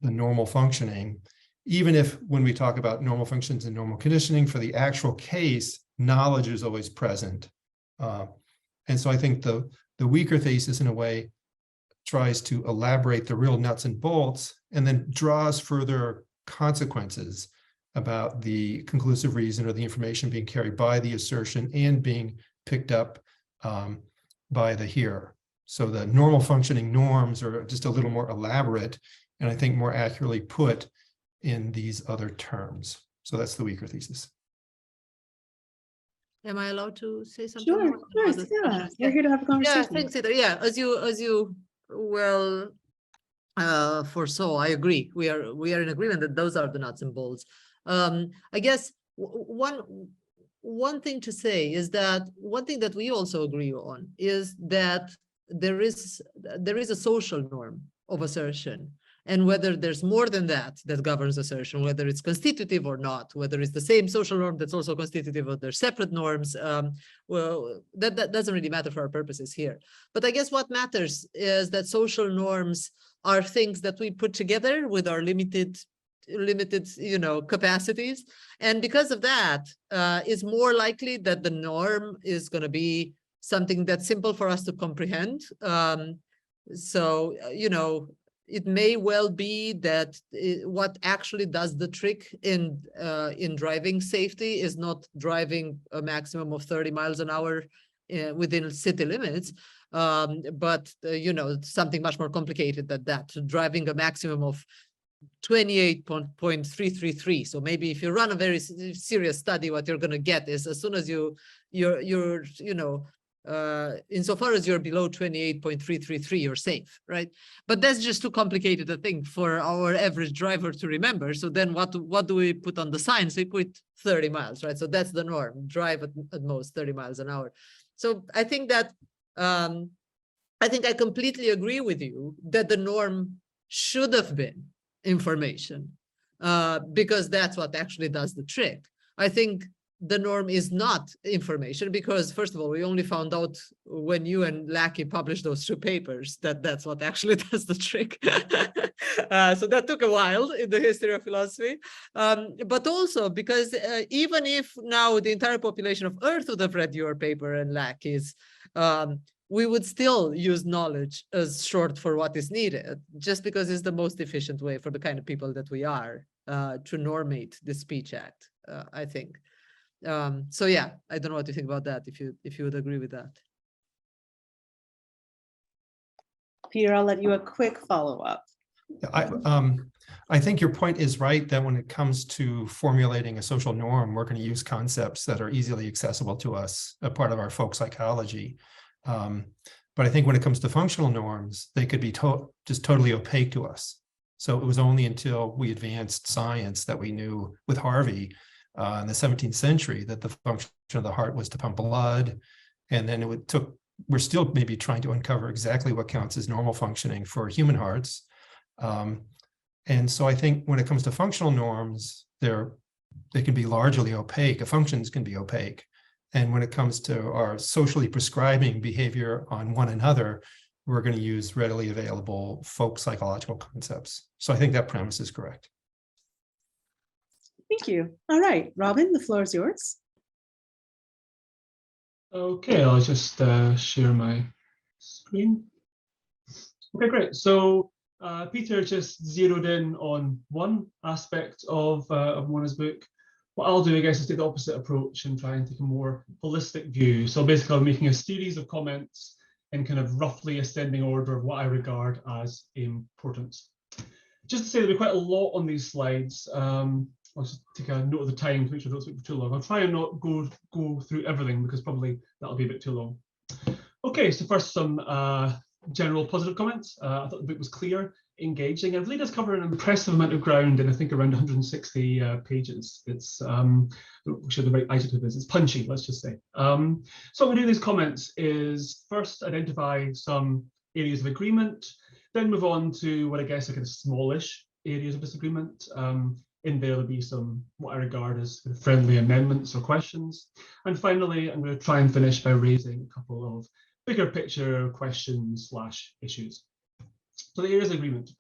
normal functioning, even if when we talk about normal functions and normal conditioning for the actual case, knowledge is always present. And so I think the weaker thesis in a way tries to elaborate the real nuts and bolts and then draws further consequences about the conclusive reason or the information being carried by the assertion and being picked up by the hearer. So the normal functioning norms are just a little more elaborate and I think more accurately put in these other terms. So that's the weaker thesis. Am I allowed to say something? Sure, more of course, about this yeah. question? We're here to have a conversation. Yeah, thanks, Ida. Yeah, as you well foresaw, I agree. We are in agreement that those are the nuts and bolts. I guess one thing to say is that one thing that we also agree on is that there is a social norm of assertion. And whether there's more than that governs assertion, whether it's constitutive or not, whether it's the same social norm that's also constitutive or they're separate norms, well, that doesn't really matter for our purposes here. But I guess what matters is that social norms are things that we put together with our limited capacities. And because of that, it's more likely that the norm is going to be something that's simple for us to comprehend. It may well be that what actually does the trick in driving safety is not driving a maximum of 30 miles an hour within city limits, but something much more complicated than that, driving a maximum of 28.333. So maybe if you run a very serious study, what you're going to get is as soon as insofar as you're below 28.333, you're safe, right? But that's just too complicated a thing for our average driver to remember. So then what do we put on the signs? We put 30 miles, right? So that's the norm, drive at most 30 miles an hour. So I think that, I completely agree with you that the norm should have been information, because that's what actually does the trick. I think the norm is not information because, first of all, we only found out when you and Lackey published those 2 papers that that's what actually does the trick. So that took a while in the history of philosophy. But also because even if now the entire population of Earth would have read your paper and Lackey's, we would still use knowledge as short for what is needed, just because it's the most efficient way for the kind of people that we are to normate the Speech Act, I think. So yeah, I don't know what you think about that, if you would agree with that. Peter, I'll let you a quick follow-up. I think your point is right that when it comes to formulating a social norm, we're going to use concepts that are easily accessible to us, a part of our folk psychology. But I think when it comes to functional norms, they could be just totally opaque to us. So it was only until we advanced science that we knew with Harvey in the 17th century that the function of the heart was to pump blood. And then we're still maybe trying to uncover exactly what counts as normal functioning for human hearts. And so I think when it comes to functional norms, they can be largely opaque. Functions can be opaque. And when it comes to our socially prescribing behavior on one another, we're going to use readily available folk psychological concepts. So I think that premise is correct. Thank you. All right, Robin, the floor is yours. Okay, I'll just share my screen. Okay, great. So Peter just zeroed in on one aspect of Mona's book. What I'll do, I guess, is take the opposite approach and try and take a more holistic view. So basically, I'm making a series of comments in kind of roughly ascending order of what I regard as importance. Just to say there'll be quite a lot on these slides. I'll just take a note of the time to make sure I don't speak for too long. I'll try and not go through everything because probably that'll be a bit too long. Okay, so first some general positive comments. I thought the book was clear, engaging, and really does cover an impressive amount of ground in I think around 160 pages. It's I'm not sure the right adjective is. It's punchy, let's just say. So what I'm going to do in these comments is first identify some areas of agreement, then move on to what I guess are kind of smallish areas of disagreement, in there will be some what I regard as friendly amendments or questions. And finally, I'm going to try and finish by raising a couple of bigger picture questions / issues. So the areas of agreement.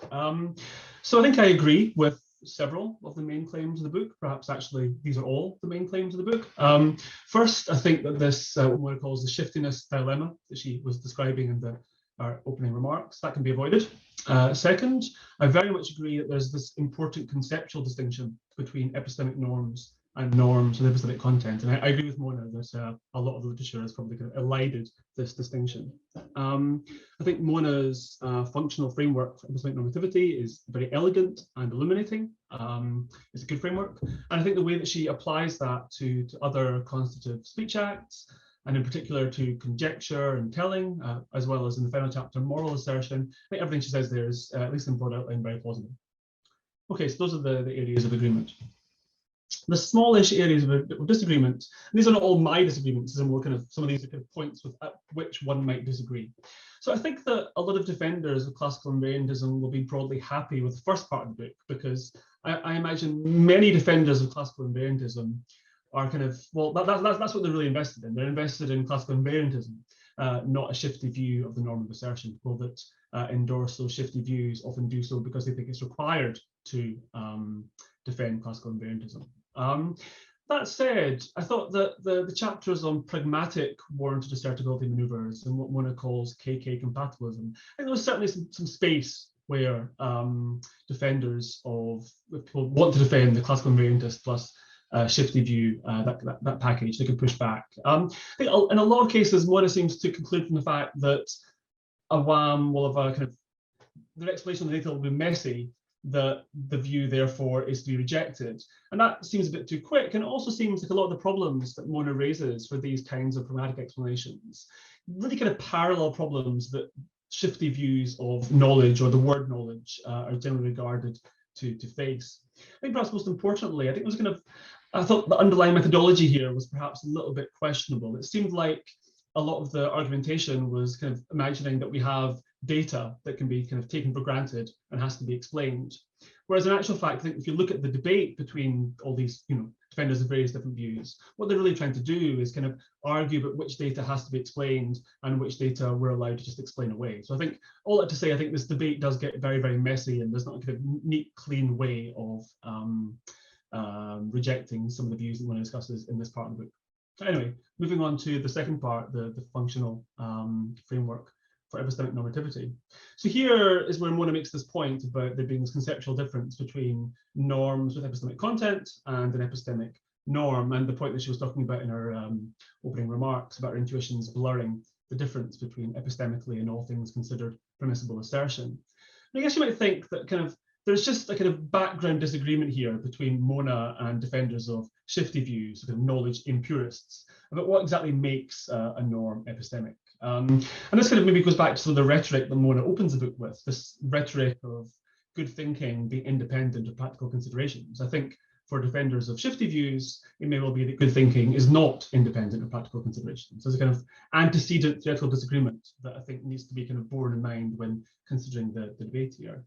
So I think I agree with several of the main claims of the book. Perhaps actually these are all the main claims of the book. First, I think that this, what one calls the shiftiness dilemma that she was describing in our opening remarks, that can be avoided. Second, I very much agree that there's this important conceptual distinction between epistemic norms and norms with epistemic content. And I agree with Mona that a lot of the literature has probably kind of elided this distinction. I think Mona's functional framework for epistemic normativity is very elegant and illuminating. It's a good framework. And I think the way that she applies that to other constitutive speech acts, and in particular to conjecture and telling, as well as in the final chapter, moral assertion, I think everything she says there is, at least in broad outline, very plausible. Okay, so those are the areas of agreement. The smallish areas of disagreement, and these are not all my disagreements, some of these are kind of points with which one might disagree. So I think that a lot of defenders of classical invariantism will be broadly happy with the first part of the book, because I imagine many defenders of classical invariantism are kind of, well, that's what they're really invested in. They're invested in classical invariantism, not a shifty view of the norm of assertion. People that endorse those shifty views often do so because they think it's required to defend classical invariantism. That said, I thought that the chapters on pragmatic warranted assertability maneuvers and what Mona calls KK compatibilism, I think there was certainly some space where defenders of, if people want to defend the classical invariantist plus shifty view, that package, they could push back. I think in a lot of cases, Mona seems to conclude from the fact that Awam will have a kind of, their explanation of the data will be messy, that the view therefore is to be rejected. And that seems a bit too quick. And it also seems like a lot of the problems that Mona raises for these kinds of pragmatic explanations, really kind of parallel problems that shifty views of knowledge or the word knowledge are generally regarded to face. I think perhaps most importantly, I think it was kind of, I thought the underlying methodology here was perhaps a little bit questionable. It seemed like a lot of the argumentation was kind of imagining that we have data that can be kind of taken for granted and has to be explained. Whereas in actual fact, I think if you look at the debate between all these, defenders of various different views, what they're really trying to do is kind of argue about which data has to be explained and which data we're allowed to just explain away. So I think all that to say, I think this debate does get very, very messy, and there's not a kind of neat, clean way of rejecting some of the views that one discusses in this part of the book. Anyway, moving on to the second part, the functional framework for epistemic normativity. So here is where Mona makes this point about there being this conceptual difference between norms with epistemic content and an epistemic norm, and the point that she was talking about in her opening remarks about her intuitions blurring the difference between epistemically and all things considered permissible assertion. And I guess you might think that kind of there's just a kind of background disagreement here between Mona and defenders of shifty views, sort of knowledge impurists, about what exactly makes a norm epistemic. And this kind of maybe goes back to some of the rhetoric that Mona opens the book with, this rhetoric of good thinking being independent of practical considerations. I think for defenders of shifty views, it may well be that good thinking is not independent of practical considerations. There's a kind of antecedent theoretical disagreement that I think needs to be kind of borne in mind when considering the debate here.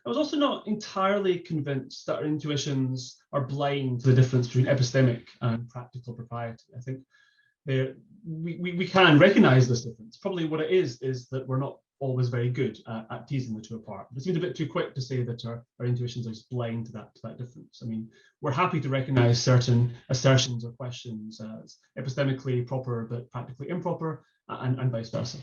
I was also not entirely convinced that our intuitions are blind to the difference between epistemic and practical propriety. I think we can recognize this difference. Probably what it is that we're not always very good at teasing the two apart. It seems a bit too quick to say that our intuitions are just blind to that difference. I mean, we're happy to recognize certain assertions or questions as epistemically proper but practically improper, and vice versa.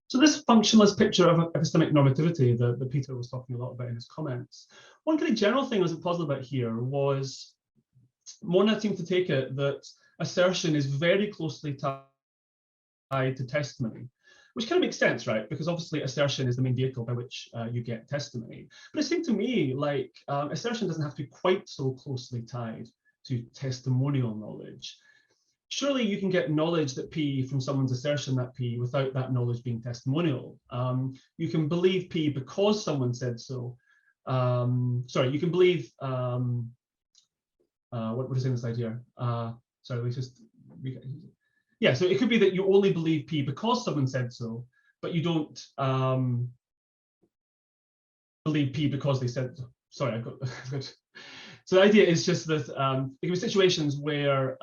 So this functionalist picture of epistemic normativity that Peter was talking a lot about in his comments, one kind of general thing I was puzzled about here was Mona seemed to take it that assertion is very closely tied to testimony, which kind of makes sense, right? Because obviously assertion is the main vehicle by which you get testimony. But it seemed to me like assertion doesn't have to be quite so closely tied to testimonial knowledge. Surely you can get knowledge that P from someone's assertion that P without that knowledge being testimonial. You can believe P because someone said so. Sorry, you can believe, what is in this idea? Sorry, let's just, yeah, so it could be that you only believe P because someone said so, but you don't believe P because they said so. sorry, I've got good. So the idea is just that there can be situations where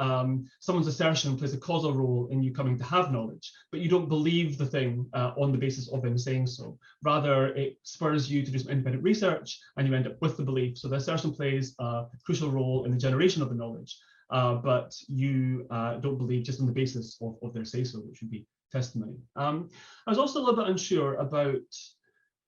someone's assertion plays a causal role in you coming to have knowledge, but you don't believe the thing on the basis of them saying so. Rather, it spurs you to do some independent research and you end up with the belief. So the assertion plays a crucial role in the generation of the knowledge, but you don't believe just on the basis of their say-so, which would be testimony. I was also a little bit unsure about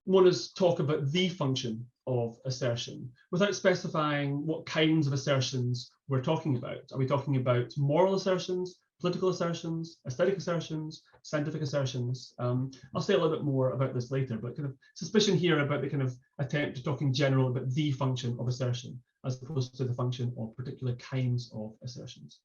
Mona's talk about the function of assertion without specifying what kinds of assertions we're talking about. Are we talking about moral assertions, political assertions, aesthetic assertions, scientific assertions? I'll say a little bit more about this later, but kind of suspicion here about the kind of attempt to talk in general about the function of assertion as opposed to the function of particular kinds of assertions.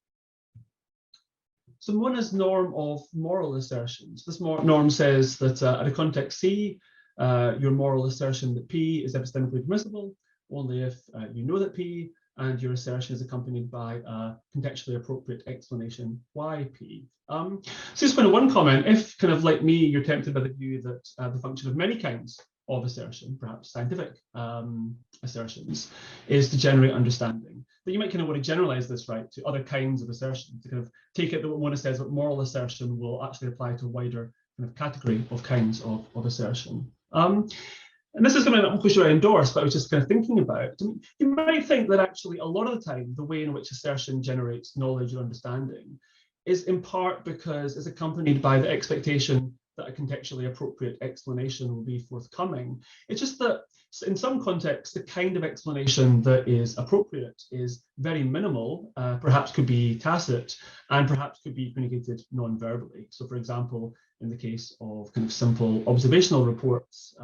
So Mona's norm of moral assertions. This norm says that at a context C, your moral assertion that P is epistemically permissible only if you know that P, and your assertion is accompanied by a contextually appropriate explanation why P. So just kind of one comment, if kind of like me, you're tempted by the view that the function of many kinds of assertion, perhaps scientific assertions, is to generate understanding, that you might kind of want to generalize this right to other kinds of assertion, to kind of take it that what Mona says, that moral assertion will actually apply to a wider kind of category of kinds of assertion. And this is something I'm not sure I endorse, but I was just kind of thinking about. You might think that actually a lot of the time, the way in which assertion generates knowledge or understanding is in part because it's accompanied by the expectation that a contextually appropriate explanation will be forthcoming. It's just that in some contexts, the kind of explanation that is appropriate is very minimal, perhaps could be tacit, and perhaps could be communicated non-verbally. So for example, in the case of kind of simple observational reports,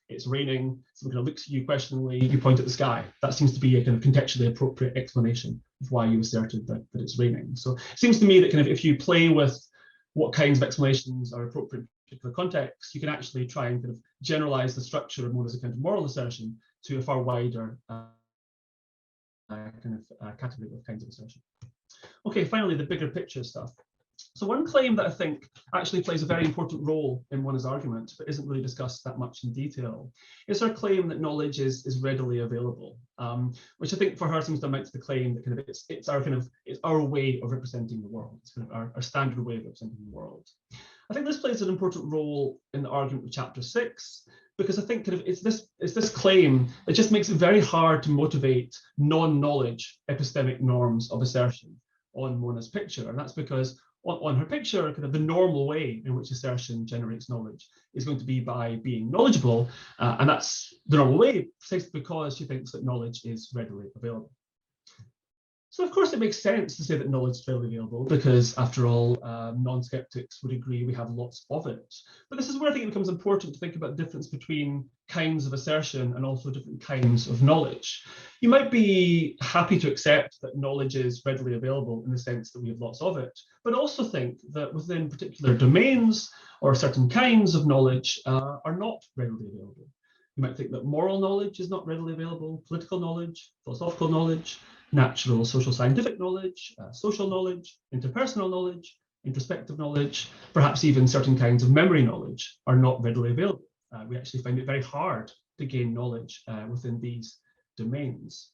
it's raining, someone kind of looks at you questioningly, you point at the sky. That seems to be a kind of contextually appropriate explanation of why you asserted that it's raining. So it seems to me that kind of if you play with what kinds of explanations are appropriate in particular contexts, you can actually try and kind of generalize the structure of Mona's kind of moral assertion to a far wider category of kinds of assertion. Okay, finally, the bigger picture stuff. So one claim that I think actually plays a very important role in Mona's argument, but isn't really discussed that much in detail, is her claim that knowledge is readily available, which I think for her seems to amount to the claim that kind of it's our way of representing the world. It's kind of our standard way of representing the world. I think this plays an important role in the argument of chapter 6, because I think kind of it's this claim that just makes it very hard to motivate non-knowledge epistemic norms of assertion on Mona's picture, and that's because on her picture, kind of the normal way in which assertion generates knowledge is going to be by being knowledgeable, and that's the normal way, precisely because she thinks that knowledge is readily available. So of course it makes sense to say that knowledge is readily available because, after all, non-skeptics would agree we have lots of it. But this is where I think it becomes important to think about the difference between kinds of assertion and also different kinds of knowledge. You might be happy to accept that knowledge is readily available in the sense that we have lots of it, but also think that within particular domains or certain kinds of knowledge are not readily available. You might think that moral knowledge is not readily available, political knowledge, philosophical knowledge, natural, social, scientific knowledge, social knowledge, interpersonal knowledge, introspective knowledge, perhaps even certain kinds of memory knowledge are not readily available. We actually find it very hard to gain knowledge within these domains.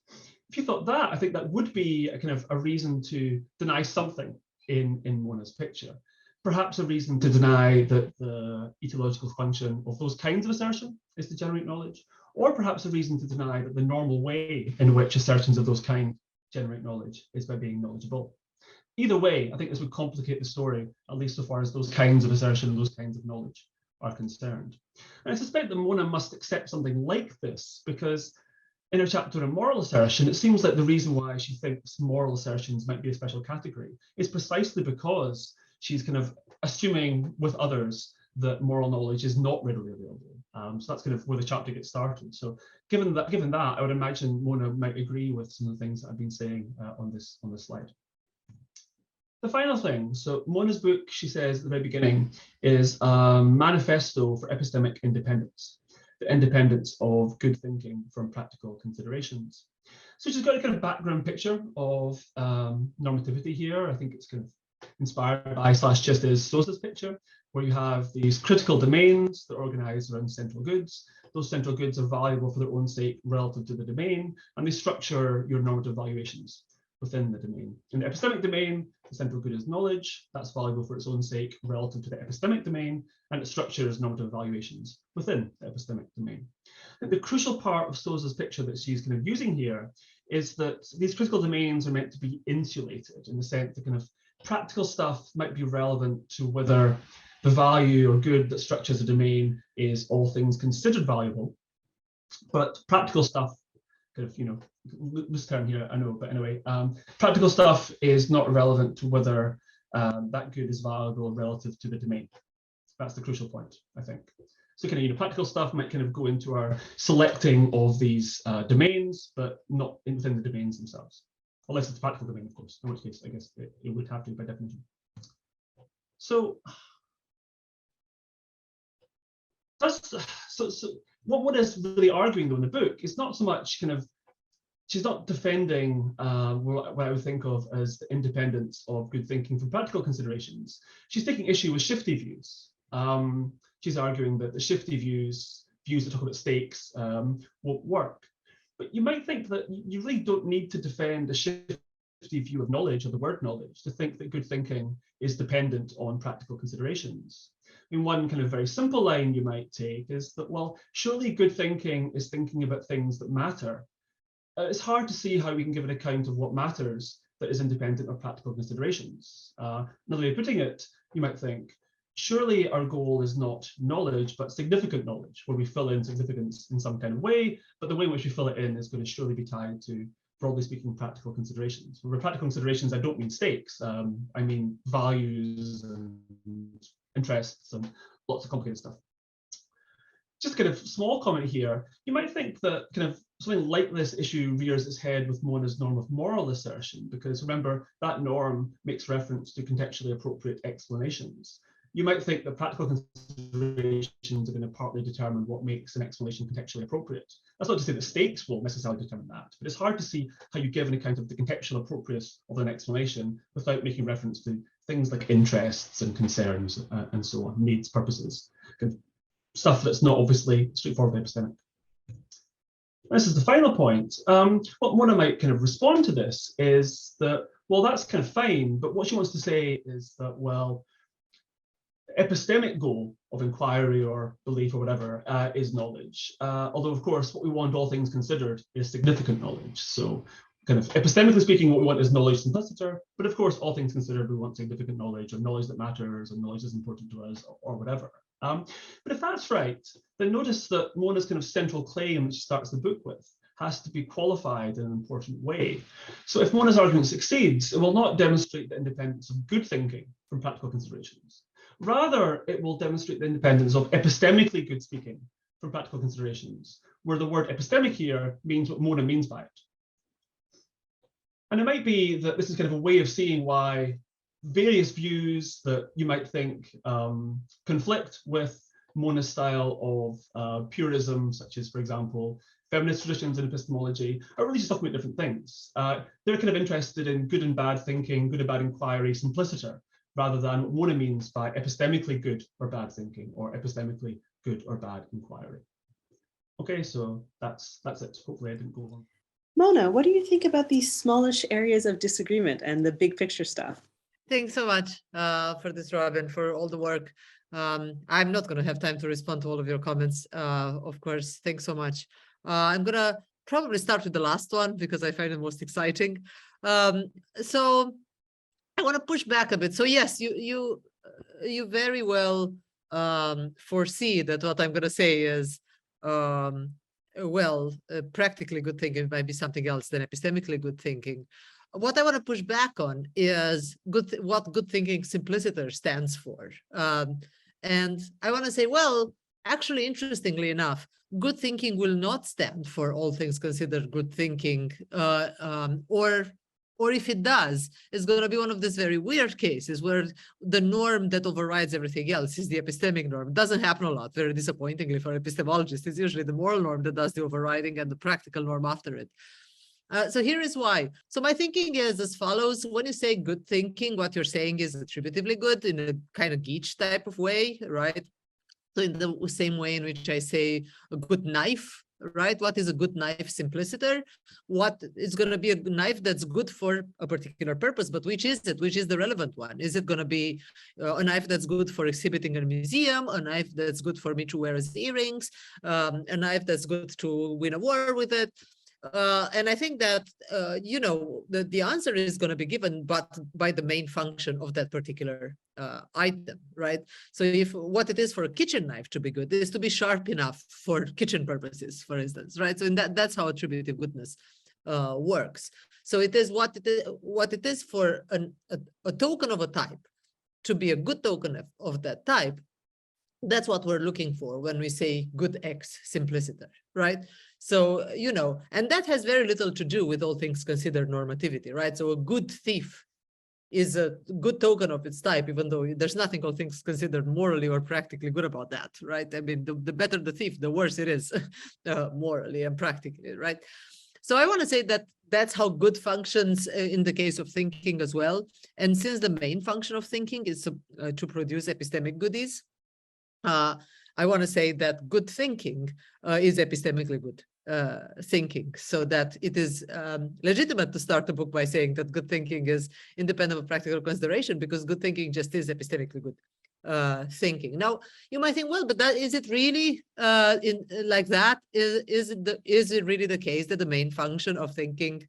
If you thought that, I think that would be a kind of a reason to deny something in Mona's picture. Perhaps a reason to deny that the etiological function of those kinds of assertion is to generate knowledge, or perhaps a reason to deny that the normal way in which assertions of those kinds generate knowledge is by being knowledgeable. Either way, I think this would complicate the story, at least so far as those kinds of assertion and those kinds of knowledge are concerned. And I suspect that Mona must accept something like this, because in her chapter on moral assertion, it seems like the reason why she thinks moral assertions might be a special category is precisely because she's kind of assuming with others that moral knowledge is not readily available. So that's kind of where the chapter gets started. So given that, I would imagine Mona might agree with some of the things that I've been saying on this slide. The final thing, so Mona's book, she says at the very beginning, is a manifesto for epistemic independence, the independence of good thinking from practical considerations. So she's got a kind of background picture of normativity here. I think it's kind of inspired by / just as Sosa's picture. where you have these critical domains that are organized around central goods. Those central goods are valuable for their own sake relative to the domain, and they structure your normative valuations within the domain. In the epistemic domain, the central good is knowledge. That's valuable for its own sake relative to the epistemic domain, and it structures normative valuations within the epistemic domain. And the crucial part of Souza's picture that she's kind of using here is that these critical domains are meant to be insulated in the sense that kind of practical stuff might be relevant to whether the value or good that structures a domain is all things considered valuable, but practical stuff, kind of, you know, loose term here, I know, but anyway, practical stuff is not relevant to whether that good is valuable relative to the domain. That's the crucial point, I think. So kind of, you know, practical stuff might kind of go into our selecting of these domains, but not within the domains themselves. Unless it's a practical domain, of course, in which case, I guess it would have to by definition. So, what is really arguing though in the book is not so much kind of, she's not defending what I would think of as the independence of good thinking from practical considerations. She's taking issue with shifty views. She's arguing that the shifty views that talk about stakes won't work. But you might think that you really don't need to defend a shifty view of knowledge or the word knowledge to think that good thinking is dependent on practical considerations. I mean, one kind of very simple line you might take is that, well, surely good thinking is thinking about things that matter. It's hard to see how we can give an account of what matters that is independent of practical considerations. Another way of putting it, you might think, surely our goal is not knowledge, but significant knowledge, where we fill in significance in some kind of way, but the way in which we fill it in is going to surely be tied to, broadly speaking, practical considerations. With practical considerations, I don't mean stakes, I mean values and interests and lots of complicated stuff. Just kind of small comment here, you might think that kind of something like this issue rears its head with Mona's norm of moral assertion, because remember, that norm makes reference to contextually appropriate explanations. You might think that practical considerations are going to partly determine what makes an explanation contextually appropriate. That's not to say that stakes will necessarily determine that, but it's hard to see how you give an account of the contextual appropriateness of an explanation without making reference to things like interests and concerns and so on, needs, purposes, kind of stuff that's not obviously straightforwardly epistemic. This is the final point. What Mona might kind of respond to this is that, well, that's kind of fine, but what she wants to say is that, well, epistemic goal of inquiry or belief or whatever is knowledge. Although, of course, what we want, all things considered, is significant knowledge. So kind of epistemically speaking, what we want is knowledge simpliciter, but of course, all things considered, we want significant knowledge or knowledge that matters or knowledge that's important to us or whatever. But if that's right, then notice that Mona's kind of central claim that she starts the book with has to be qualified in an important way. So if Mona's argument succeeds, it will not demonstrate the independence of good thinking from practical considerations. Rather, it will demonstrate the independence of epistemically good speaking from practical considerations, where the word epistemic here means what Mona means by it. And it might be that this is kind of a way of seeing why various views that you might think conflict with Mona's style of purism, such as, for example, feminist traditions in epistemology, are really just talking about different things. They're kind of interested in good and bad thinking, good and bad inquiry, simpliciter, rather than what Mona means by epistemically good or bad thinking, or epistemically good or bad inquiry. Okay, so that's it. Hopefully I didn't go long. Mona, what do you think about these smallish areas of disagreement and the big picture stuff? Thanks so much for this, Robin, for all the work. I'm not going to have time to respond to all of your comments, of course. Thanks so much. I'm going to probably start with the last one because I find it most exciting. So I want to push back a bit. So yes, you very well foresee that what I'm going to say is, practically good thinking might be something else than epistemically good thinking. What I want to push back on is what good thinking simpliciter stands for. And I want to say, well, actually, interestingly enough, good thinking will not stand for all things considered good thinking, or if it does, it's going to be one of these very weird cases where the norm that overrides everything else is the epistemic norm. It doesn't happen a lot, very disappointingly for epistemologists. It's usually the moral norm that does the overriding and the practical norm after it. So here is why. So my thinking is as follows. When you say good thinking, what you're saying is attributively good in a kind of Geach type of way, right? So in the same way in which I say a good knife, right? What is a good knife simpliciter? What is going to be a knife that's good for a particular purpose, but which is it? Which is the relevant one? Is it going to be a knife that's good for exhibiting in a museum, a knife that's good for me to wear as earrings, a knife that's good to win a war with it? And I think that, you know, the answer is going to be given but by the main function of that particular item, right? So if what it is for a kitchen knife to be good is to be sharp enough for kitchen purposes, for instance, right? So in that's how attributive goodness works. So it is what it is for a token of a type to be a good token of that type. That's what we're looking for when we say good X simpliciter, right? So, you know, and that has very little to do with all things considered normativity, right? So a good thief is a good token of its type, even though there's nothing all things considered morally or practically good about that, right? I mean, the better the thief, the worse it is morally and practically, right? So I want to say that that's how good functions in the case of thinking as well. And since the main function of thinking is to produce epistemic goodies, I want to say that good thinking is epistemically good thinking, so that it is legitimate to start the book by saying that good thinking is independent of practical consideration, because good thinking just is epistemically good thinking. Now, you might think, well, but that is it really like that? Is it really the case that the main function of thinking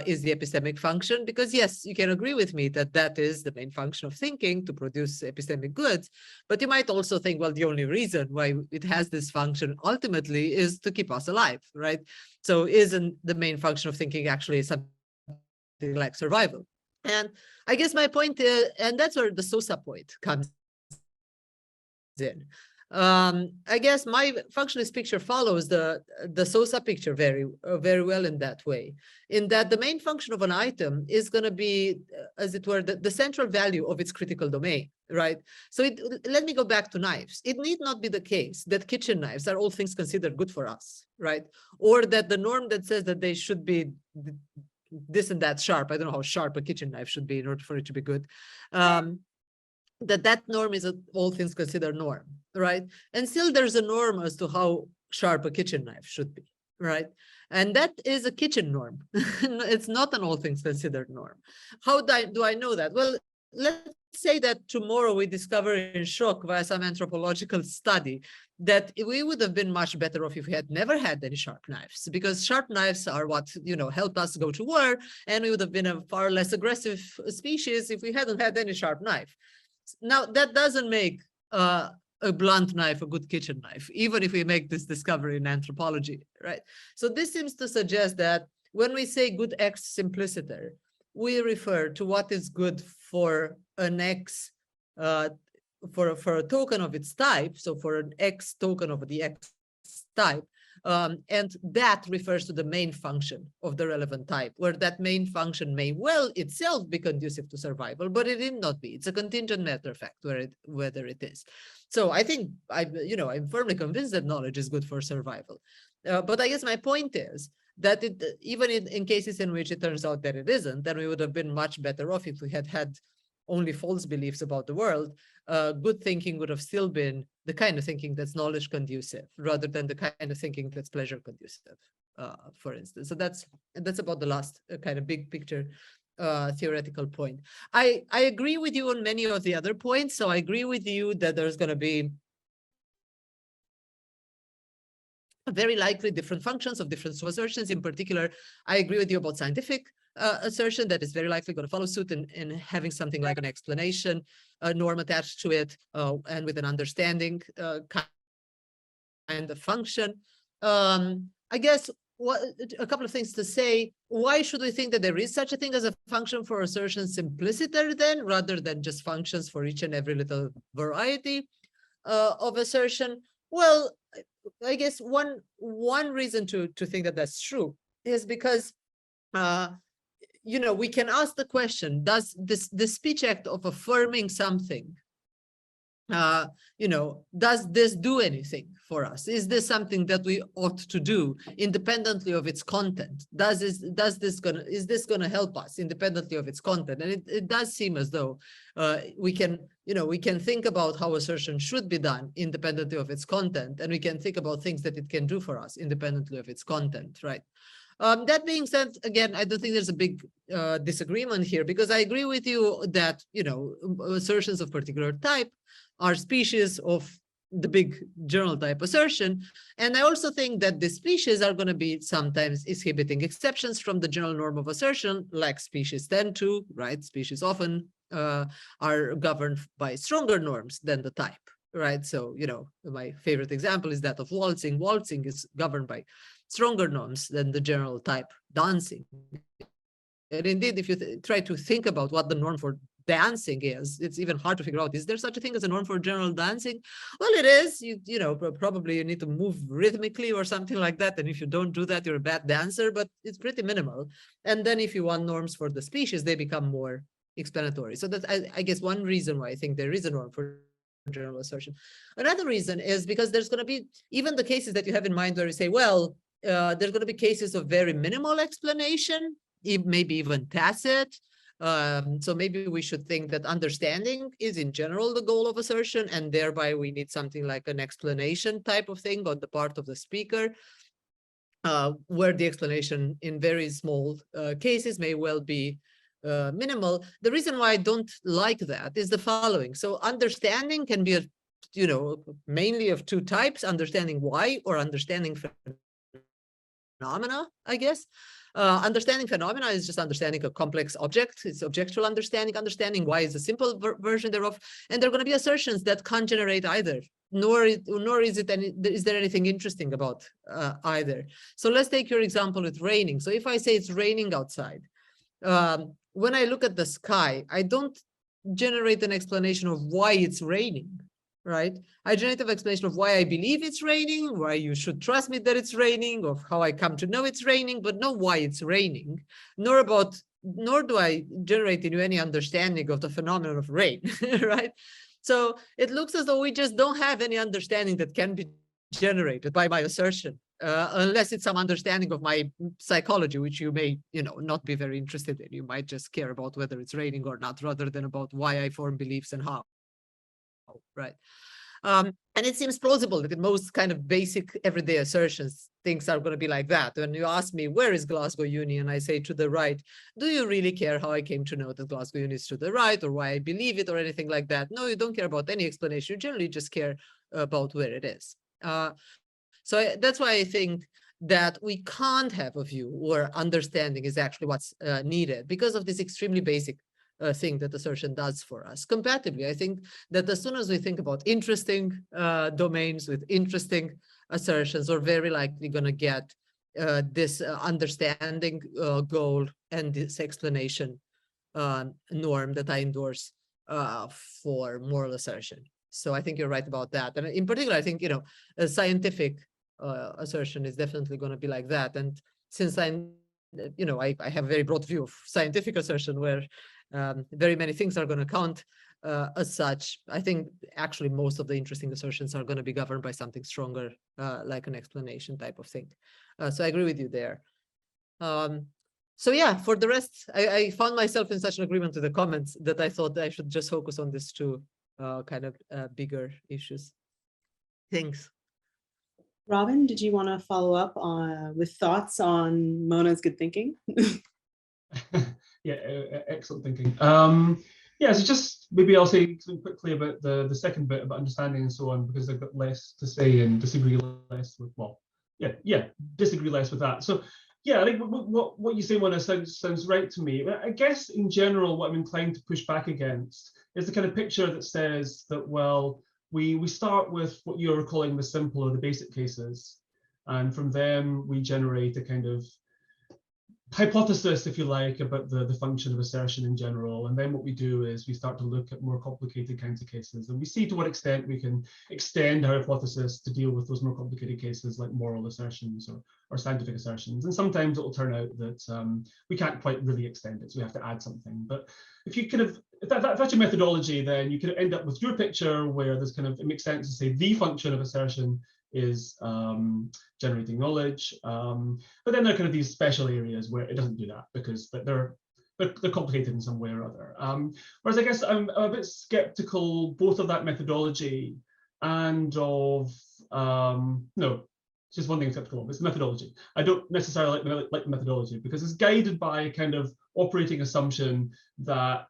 is the epistemic function? Because yes, you can agree with me that that is the main function of thinking, to produce epistemic goods. But you might also think, well, the only reason why it has this function ultimately is to keep us alive, right? So isn't the main function of thinking actually something like survival? And I guess my point is, and that's where the Sosa point comes in. I guess my functionalist picture follows the Sosa picture very well in that way, in that the main function of an item is going to be, as it were, the central value of its critical domain, right? So let me go back to knives. It need not be the case that kitchen knives are all things considered good for us, right? Or that the norm that says that they should be this and that sharp, I don't know how sharp a kitchen knife should be in order for it to be good, that norm is all things considered norm, right? And still there's a norm as to how sharp a kitchen knife should be, right? And that is a kitchen norm. It's not an all things considered norm. How do I know that? Well, let's say that tomorrow we discover in shock via some anthropological study that we would have been much better off if we had never had any sharp knives, because sharp knives are what, you know, helped us go to war, and we would have been a far less aggressive species if we hadn't had any sharp knife. Now, that doesn't make a blunt knife a good kitchen knife, even if we make this discovery in anthropology, right? So this seems to suggest that when we say good X simpliciter, we refer to what is good for an X, for a token of its type, so for an X token of the X type, and that refers to the main function of the relevant type, where that main function may well itself be conducive to survival, but it need not be. It's a contingent matter of fact whether it is. So I think I'm firmly convinced that knowledge is good for survival. But I guess my point is that even in cases in which it turns out that it isn't, then we would have been much better off if we had only false beliefs about the world. Good thinking would have still been the kind of thinking that's knowledge conducive, rather than the kind of thinking that's pleasure conducive, for instance. So that's about the last kind of big picture theoretical point. I agree with you on many of the other points. So I agree with you that there's going to be very likely different functions of different assertions. In particular, I agree with you about scientific assertion that is very likely going to follow suit in having something like an explanation norm attached to it, and with an understanding kind of function. I guess a couple of things to say. Why should we think that there is such a thing as a function for assertion simpliciter then, rather than just functions for each and every little variety of assertion? Well, I guess one reason to think that that's true is because we can ask the question: does the speech act of affirming something does this do anything for us? Is this something that we ought to do independently of its content? Is this gonna help us independently of its content? And it does seem as though we can think about how assertion should be done independently of its content, and we can think about things that it can do for us independently of its content, right? That being said, again, I don't think there's a big disagreement here, because I agree with you that, assertions of particular type are species of the big general type assertion. And I also think that the species are going to be sometimes exhibiting exceptions from the general norm of assertion, like species tend to, right? Species often are governed by stronger norms than the type, right? So, my favorite example is that of waltzing. Waltzing is governed by stronger norms than the general type dancing. And indeed, if you try to think about what the norm for dancing is, it's even hard to figure out, is there such a thing as a norm for general dancing? Well, it is. Probably you need to move rhythmically or something like that. And if you don't do that, you're a bad dancer, but it's pretty minimal. And then if you want norms for the species, they become more explanatory. So that's, I guess, one reason why I think there is a norm for general assertion. Another reason is because there's going to be even the cases that you have in mind where you say, well, there's going to be cases of very minimal explanation, maybe even tacit. So maybe we should think that understanding is in general the goal of assertion, and thereby we need something like an explanation type of thing on the part of the speaker, where the explanation in very small cases may well be minimal. The reason why I don't like that is the following. So understanding can be, mainly of two types: understanding why or understanding phenomena, I guess. Understanding phenomena is just understanding a complex object. It's objectual understanding. Understanding why is a simple version thereof. And there are going to be assertions that can't generate either, nor is there anything interesting about either. So let's take your example with raining. So if I say it's raining outside, when I look at the sky, I don't generate an explanation of why it's raining, right? I generate an explanation of why I believe it's raining, why you should trust me that it's raining, of how I come to know it's raining, but not why it's raining, nor do I generate in you any understanding of the phenomenon of rain, right? So it looks as though we just don't have any understanding that can be generated by my assertion, unless it's some understanding of my psychology, which you may, not be very interested in. You might just care about whether it's raining or not, rather than about why I form beliefs and how, right? And it seems plausible that in most kind of basic everyday assertions, things are going to be like that. When you ask me, where is Glasgow Uni? And I say to the right, do you really care how I came to know that Glasgow Uni is to the right, or why I believe it, or anything like that? No, you don't care about any explanation. You generally just care about where it is. So that's why I think that we can't have a view where understanding is actually what's needed, because of this extremely basic thing that assertion does for us. Comparatively, I think that as soon as we think about interesting domains with interesting assertions, we're very likely going to get this understanding goal and this explanation norm that I endorse for moral assertion. So I think you're right about that. And in particular, I think, a scientific assertion is definitely going to be like that. And since I have a very broad view of scientific assertion where very many things are going to count as such, I think actually most of the interesting assertions are going to be governed by something stronger, like an explanation type of thing. So I agree with you there. So yeah, for the rest, I found myself in such an agreement with the comments that I thought I should just focus on these two kind of bigger issues. Thanks. Robin, did you want to follow up with thoughts on Mona's good thinking? Yeah, excellent thinking. Yeah, so just maybe I'll say something quickly about the second bit about understanding and so on, because I've got less to say and disagree less with, disagree less with that. So yeah, I think what you say, Mona, sounds right to me. I guess in general, what I'm inclined to push back against is the kind of picture that says that, well, we start with what you're calling the simple or the basic cases, and from them we generate a kind of hypothesis, if you like, about the function of assertion in general. And then what we do is we start to look at more complicated kinds of cases, and we see to what extent we can extend our hypothesis to deal with those more complicated cases like moral assertions or scientific assertions. And sometimes it will turn out that we can't quite really extend it, so we have to add something. But if you kind of, if that's your methodology, then you could end up with your picture where there's kind of, it makes sense to say the function of assertion is generating knowledge, but then there are kind of these special areas where it doesn't do that because they're complicated in some way or other. Whereas I guess I'm a bit skeptical both of that methodology and of no, it's just one thing I'm skeptical of. It's the methodology. I don't necessarily like the methodology because it's guided by a kind of operating assumption that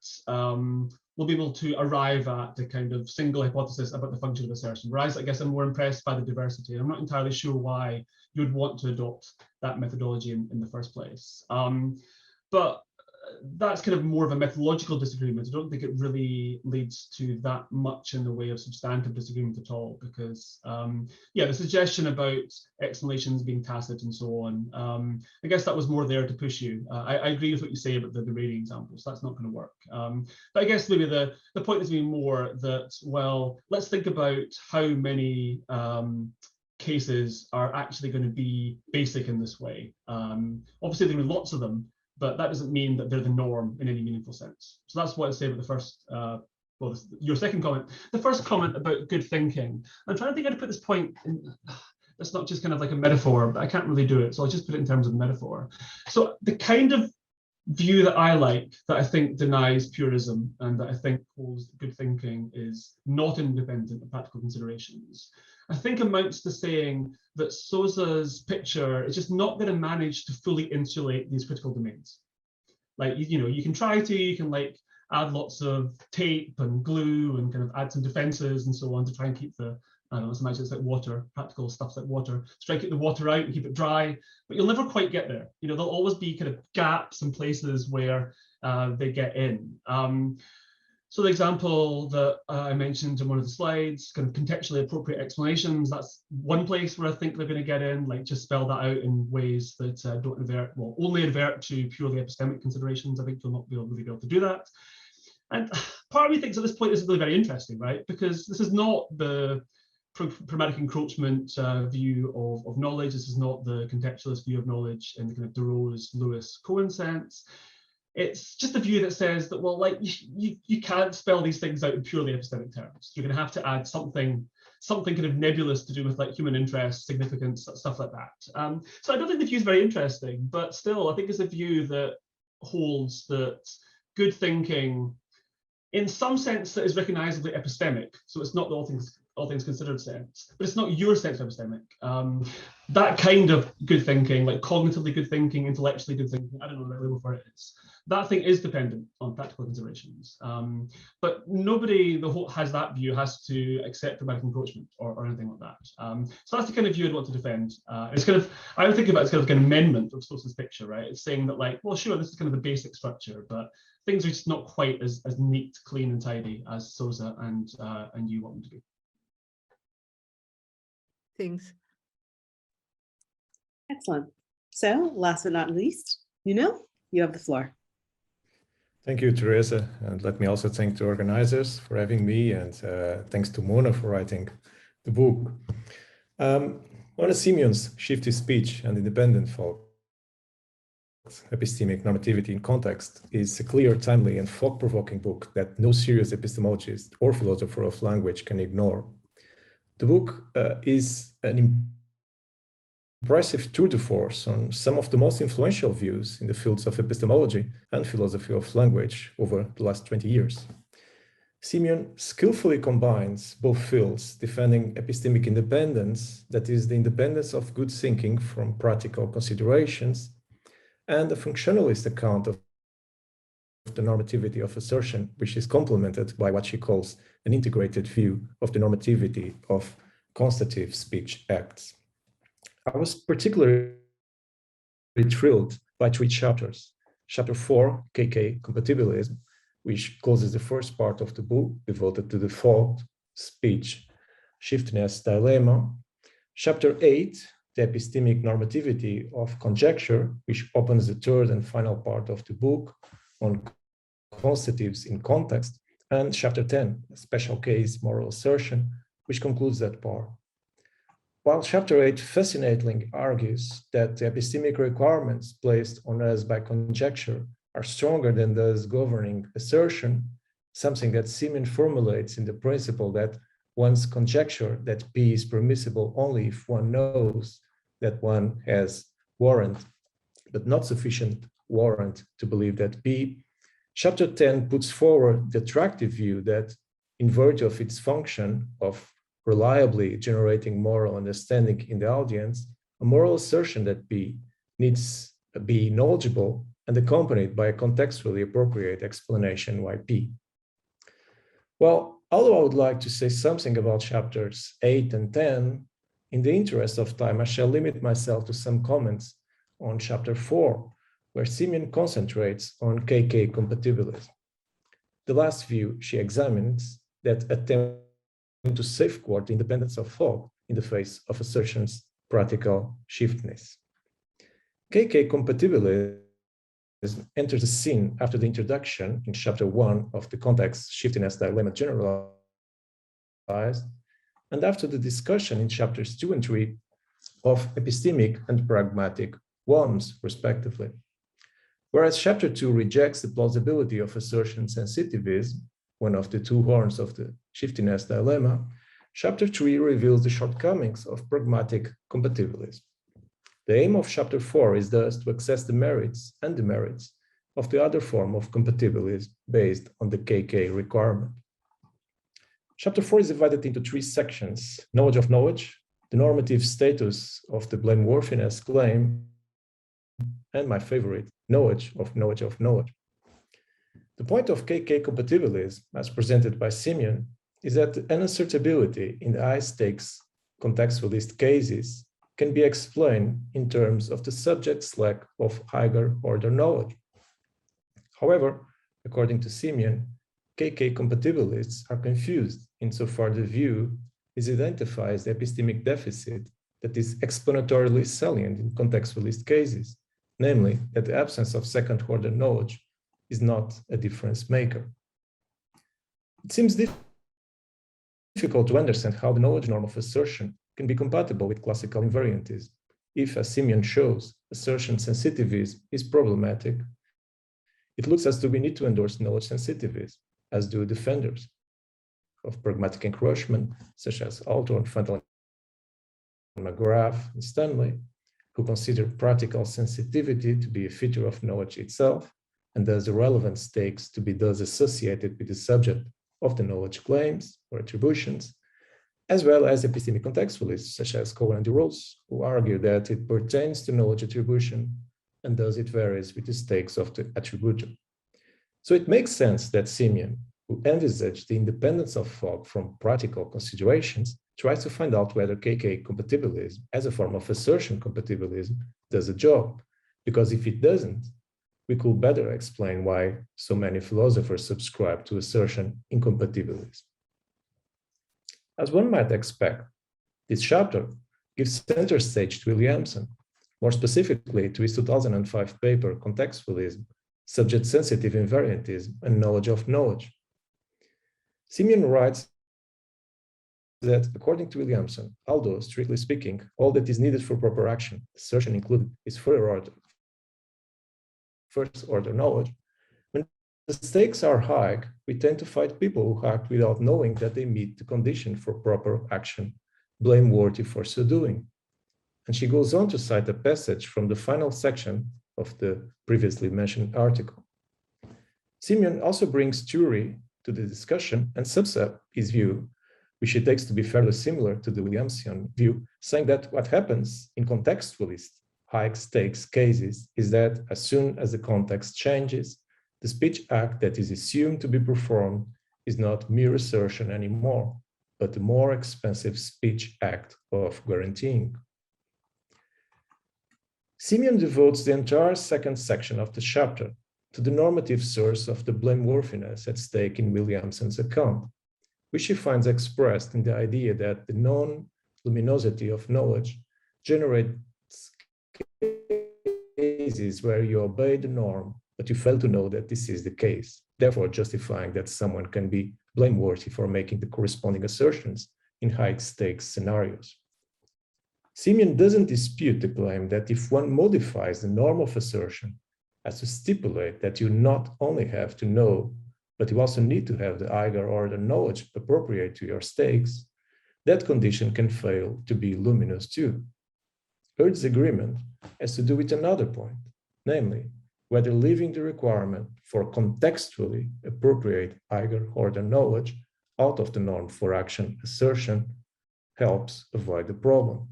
we'll be able to arrive at the kind of single hypothesis about the function of assertion. Whereas I guess I'm more impressed by the diversity. I'm not entirely sure why you would want to adopt that methodology in the first place. But that's kind of more of a methodological disagreement. I don't think it really leads to that much in the way of substantive disagreement at all, because yeah, the suggestion about explanations being tacit and so on, I guess that was more there to push you. I agree with what you say about the rating examples. That's not going to work. But I guess maybe the point is being more that, well, let's think about how many cases are actually going to be basic in this way. Obviously, there are lots of them, but that doesn't mean that they're the norm in any meaningful sense. So that's what I say about the first, well, your second comment. The first comment about good thinking. I'm trying to think how to put this point in. That's not just kind of like a metaphor, but I can't really do it. So I'll just put it in terms of metaphor. So the kind of view that I like, that I think denies purism and that I think holds good thinking is not independent of practical considerations, I think amounts to saying that Sousa's picture is just not going to manage to fully insulate these critical domains. Like, you know, you can try to, you can like add lots of tape and glue and kind of add some defenses and so on to try and keep the, I don't know, let's imagine it's like water, practical stuff like water, try to keep the water out and keep it dry, but you'll never quite get there. You know, there'll always be kind of gaps and places where they get in. So the example that I mentioned in one of the slides, kind of contextually appropriate explanations, that's one place where I think they're going to get in, like just spell that out in ways that don't advert, well, only advert to purely epistemic considerations. I think you'll not really be able to do that. And part of me thinks at this point this is really very interesting, right? Because this is not the pragmatic encroachment view of knowledge. This is not the contextualist view of knowledge in the kind of DeRose, Lewis, Cohen sense. It's just a view that says that, well, like you can't spell these things out in purely epistemic terms. You're going to have to add something kind of nebulous to do with like human interest, significance, stuff like that. So I don't think the view is very interesting, but still, I think it's a view that holds that good thinking, in some sense, that is recognizably epistemic. So it's not the all things considered sense, but it's not your sense of epistemic. That kind of good thinking, like cognitively good thinking, intellectually good thinking, I don't know what the label for it is. That thing is dependent on practical considerations. But nobody has that view has to accept pragmatic encroachment or anything like that. So that's the kind of view I'd want to defend. It's kind of, I would think about it as kind of like an amendment of Sousa's picture, right? It's saying that like, well, sure, this is kind of the basic structure, but things are just not quite as neat, clean and tidy as Sousa and you want them to be. Things. Excellent. So last but not least, Nuno, you have the floor. Thank you, Teresa. And let me also thank the organizers for having me, and thanks to Mona for writing the book. One of Simion's Shifty Speech and Independent Folk, Epistemic Normativity in Context, is a clear, timely, and thought-provoking book that no serious epistemologist or philosopher of language can ignore. The book is an impressive tour de force on some of the most influential views in the fields of epistemology and philosophy of language over the last 20 years. Simion skillfully combines both fields, defending epistemic independence, that is, the independence of good thinking from practical considerations, and a functionalist account of the normativity of assertion, which is complemented by what she calls an integrated view of the normativity of constative speech acts. I was particularly thrilled by 3 chapters. Chapter 4, KK, Compatibilism, which closes the first part of the book devoted to the thought, speech, shiftiness dilemma. Chapter 8, the epistemic normativity of conjecture, which opens the third and final part of the book on constitutives in context, and chapter 10, a special case moral assertion, which concludes that part. While chapter 8 fascinatingly argues that the epistemic requirements placed on us by conjecture are stronger than those governing assertion, something that Simion formulates in the principle that one's conjecture that P is permissible only if one knows that one has warrant, but not sufficient warrant to believe that P. Chapter 10 puts forward the attractive view that, in virtue of its function of reliably generating moral understanding in the audience, a moral assertion that P needs to be knowledgeable and accompanied by a contextually appropriate explanation why P. Well, although I would like to say something about chapters 8 and 10, in the interest of time, I shall limit myself to some comments on chapter 4, where Simion concentrates on KK compatibilism. The last view she examines that attempt to safeguard the independence of thought in the face of assertion's practical shiftiness. KK compatibilism enters the scene after the introduction in chapter 1 of the context shiftiness dilemma generalized, and after the discussion in chapters 2 and 3 of epistemic and pragmatic ones, respectively. Whereas chapter 2 rejects the plausibility of assertion sensitivism, one of the two horns of the shiftiness dilemma, chapter 3 reveals the shortcomings of pragmatic compatibilism. The aim of chapter 4 is thus to access the merits and demerits of the other form of compatibilism based on the KK requirement. Chapter 4 is divided into 3 sections: knowledge of knowledge, the normative status of the blameworthiness claim, and my favorite, knowledge of knowledge of knowledge. The point of KK compatibilism, as presented by Simion, is that an unassertability in the high-stakes contextualist cases can be explained in terms of the subject's lack of higher order knowledge. However, according to Simion, KK compatibilists are confused insofar the view is identifies the epistemic deficit that is explanatorily salient in contextualist cases, namely that the absence of second-order knowledge is not a difference maker. It seems difficult to understand how the knowledge norm of assertion can be compatible with classical invariantism if, as Simion shows, assertion sensitivism is problematic. It looks as though we need to endorse knowledge sensitivism, as do defenders of pragmatic encroachment, such as Althorn, Fantel, McGrath, and Stanley, who consider practical sensitivity to be a feature of knowledge itself, and thus the relevant stakes to be thus associated with the subject of the knowledge claims or attributions, as well as epistemic contextualists such as Cohen and DeRose, who argue that it pertains to knowledge attribution, and thus it varies with the stakes of the attributor. So it makes sense that Simion, who envisaged the independence of thought from practical considerations, tries to find out whether KK compatibilism, as a form of assertion compatibilism, does a job, because if it doesn't, we could better explain why so many philosophers subscribe to assertion incompatibilism. As one might expect, this chapter gives center stage to Williamson, more specifically to his 2005 paper, Contextualism, Subject-Sensitive Invariantism, and Knowledge of Knowledge. Simion writes that, according to Williamson, although, strictly speaking, all that is needed for proper action, assertion included, is first-order knowledge, when the stakes are high, we tend to fight people who act without knowing that they meet the condition for proper action, blameworthy for so doing. And she goes on to cite a passage from the final section of the previously mentioned article. Simion also brings Thury to the discussion and subs up his view, which he takes to be fairly similar to the Williamsian view, saying that what happens in contextualist high-stakes cases is that as soon as the context changes, the speech act that is assumed to be performed is not mere assertion anymore, but a more expensive speech act of guaranteeing. Simion devotes the entire second section of the chapter to the normative source of the blameworthiness at stake in Williamson's account, which he finds expressed in the idea that the non-luminosity of knowledge generates cases where you obey the norm, but you fail to know that this is the case, therefore justifying that someone can be blameworthy for making the corresponding assertions in high-stakes scenarios. Simion doesn't dispute the claim that if one modifies the norm of assertion as to stipulate that you not only have to know, but you also need to have the higher order knowledge appropriate to your stakes, that condition can fail to be luminous too. Her disagreement has to do with another point, namely, whether leaving the requirement for contextually appropriate higher order knowledge out of the norm for action assertion helps avoid the problem.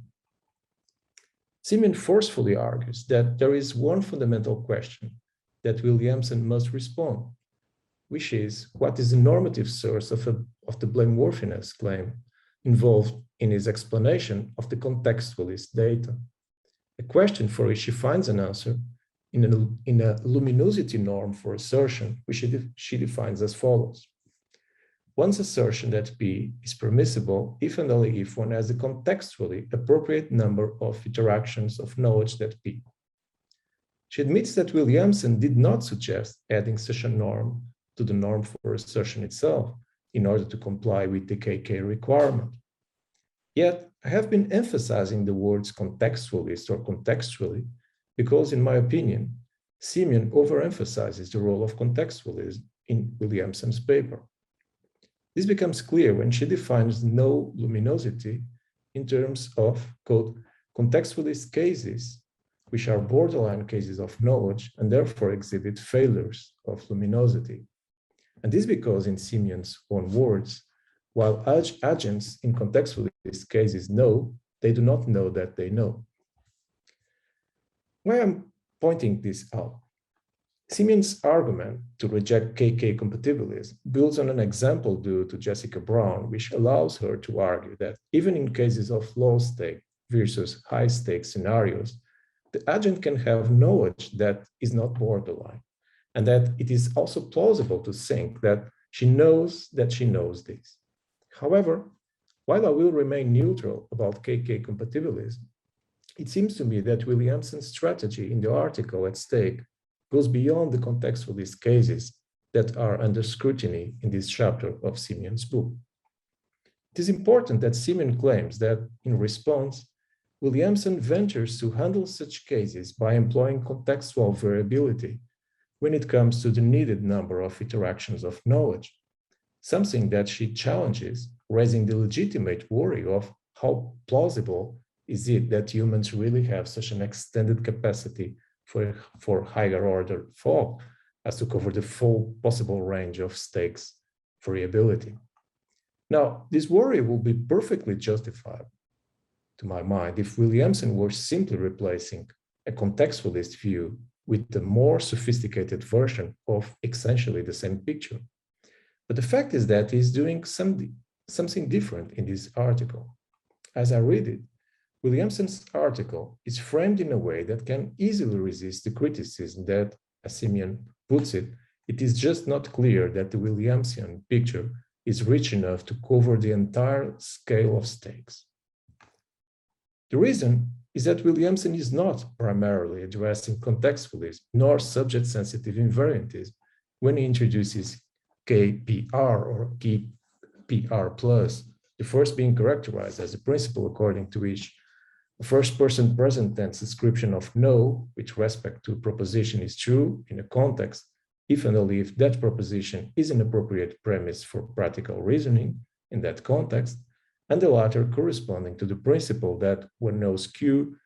Simion forcefully argues that there is one fundamental question that Williamson must respond, which is what is the normative source of the blameworthiness claim involved in his explanation of the contextualist data, a question for which she finds an answer in a luminosity norm for assertion, which she defines as follows. One's assertion that P is permissible if and only if one has a contextually appropriate number of interactions of knowledge that P. She admits that Williamson did not suggest adding such a norm to the norm for assertion itself in order to comply with the KK requirement. Yet, I have been emphasizing the words contextualist or contextually because, in my opinion, Simion overemphasizes the role of contextualism in Williamson's paper. This becomes clear when she defines no luminosity in terms of, quote, contextualist cases, which are borderline cases of knowledge and therefore exhibit failures of luminosity. And this because, in Simion's own words, while agents in contextualist cases know, they do not know that they know. Why I'm pointing this out? Simion's argument to reject KK compatibilism builds on an example due to Jessica Brown, which allows her to argue that even in cases of low-stake versus high-stake scenarios, the agent can have knowledge that is not borderline, and that it is also plausible to think that she knows this. However, while I will remain neutral about KK compatibilism, it seems to me that Williamson's strategy in the article at stake goes beyond the contextualist cases that are under scrutiny in this chapter of Simion's book. It is important that Simion claims that, in response, Williamson ventures to handle such cases by employing contextual variability when it comes to the needed number of interactions of knowledge, something that she challenges, raising the legitimate worry of how plausible is it that humans really have such an extended capacity for higher order thought as to cover the full possible range of stakes variability. Now, this worry will be perfectly justified, to my mind, if Williamson were simply replacing a contextualist view with the more sophisticated version of essentially the same picture. But the fact is that he's doing something different in this article. As I read it, Williamson's article is framed in a way that can easily resist the criticism that, as Simion puts it, it is just not clear that the Williamsian picture is rich enough to cover the entire scale of stakes. The reason is that Williamson is not primarily addressing contextualism nor subject-sensitive invariantism when he introduces KPR or KPR+, the first being characterized as a principle according to which a first-person present tense description of know with respect to a proposition is true in a context, if and only if that proposition is an appropriate premise for practical reasoning in that context, and the latter corresponding to the principle that one knows Q,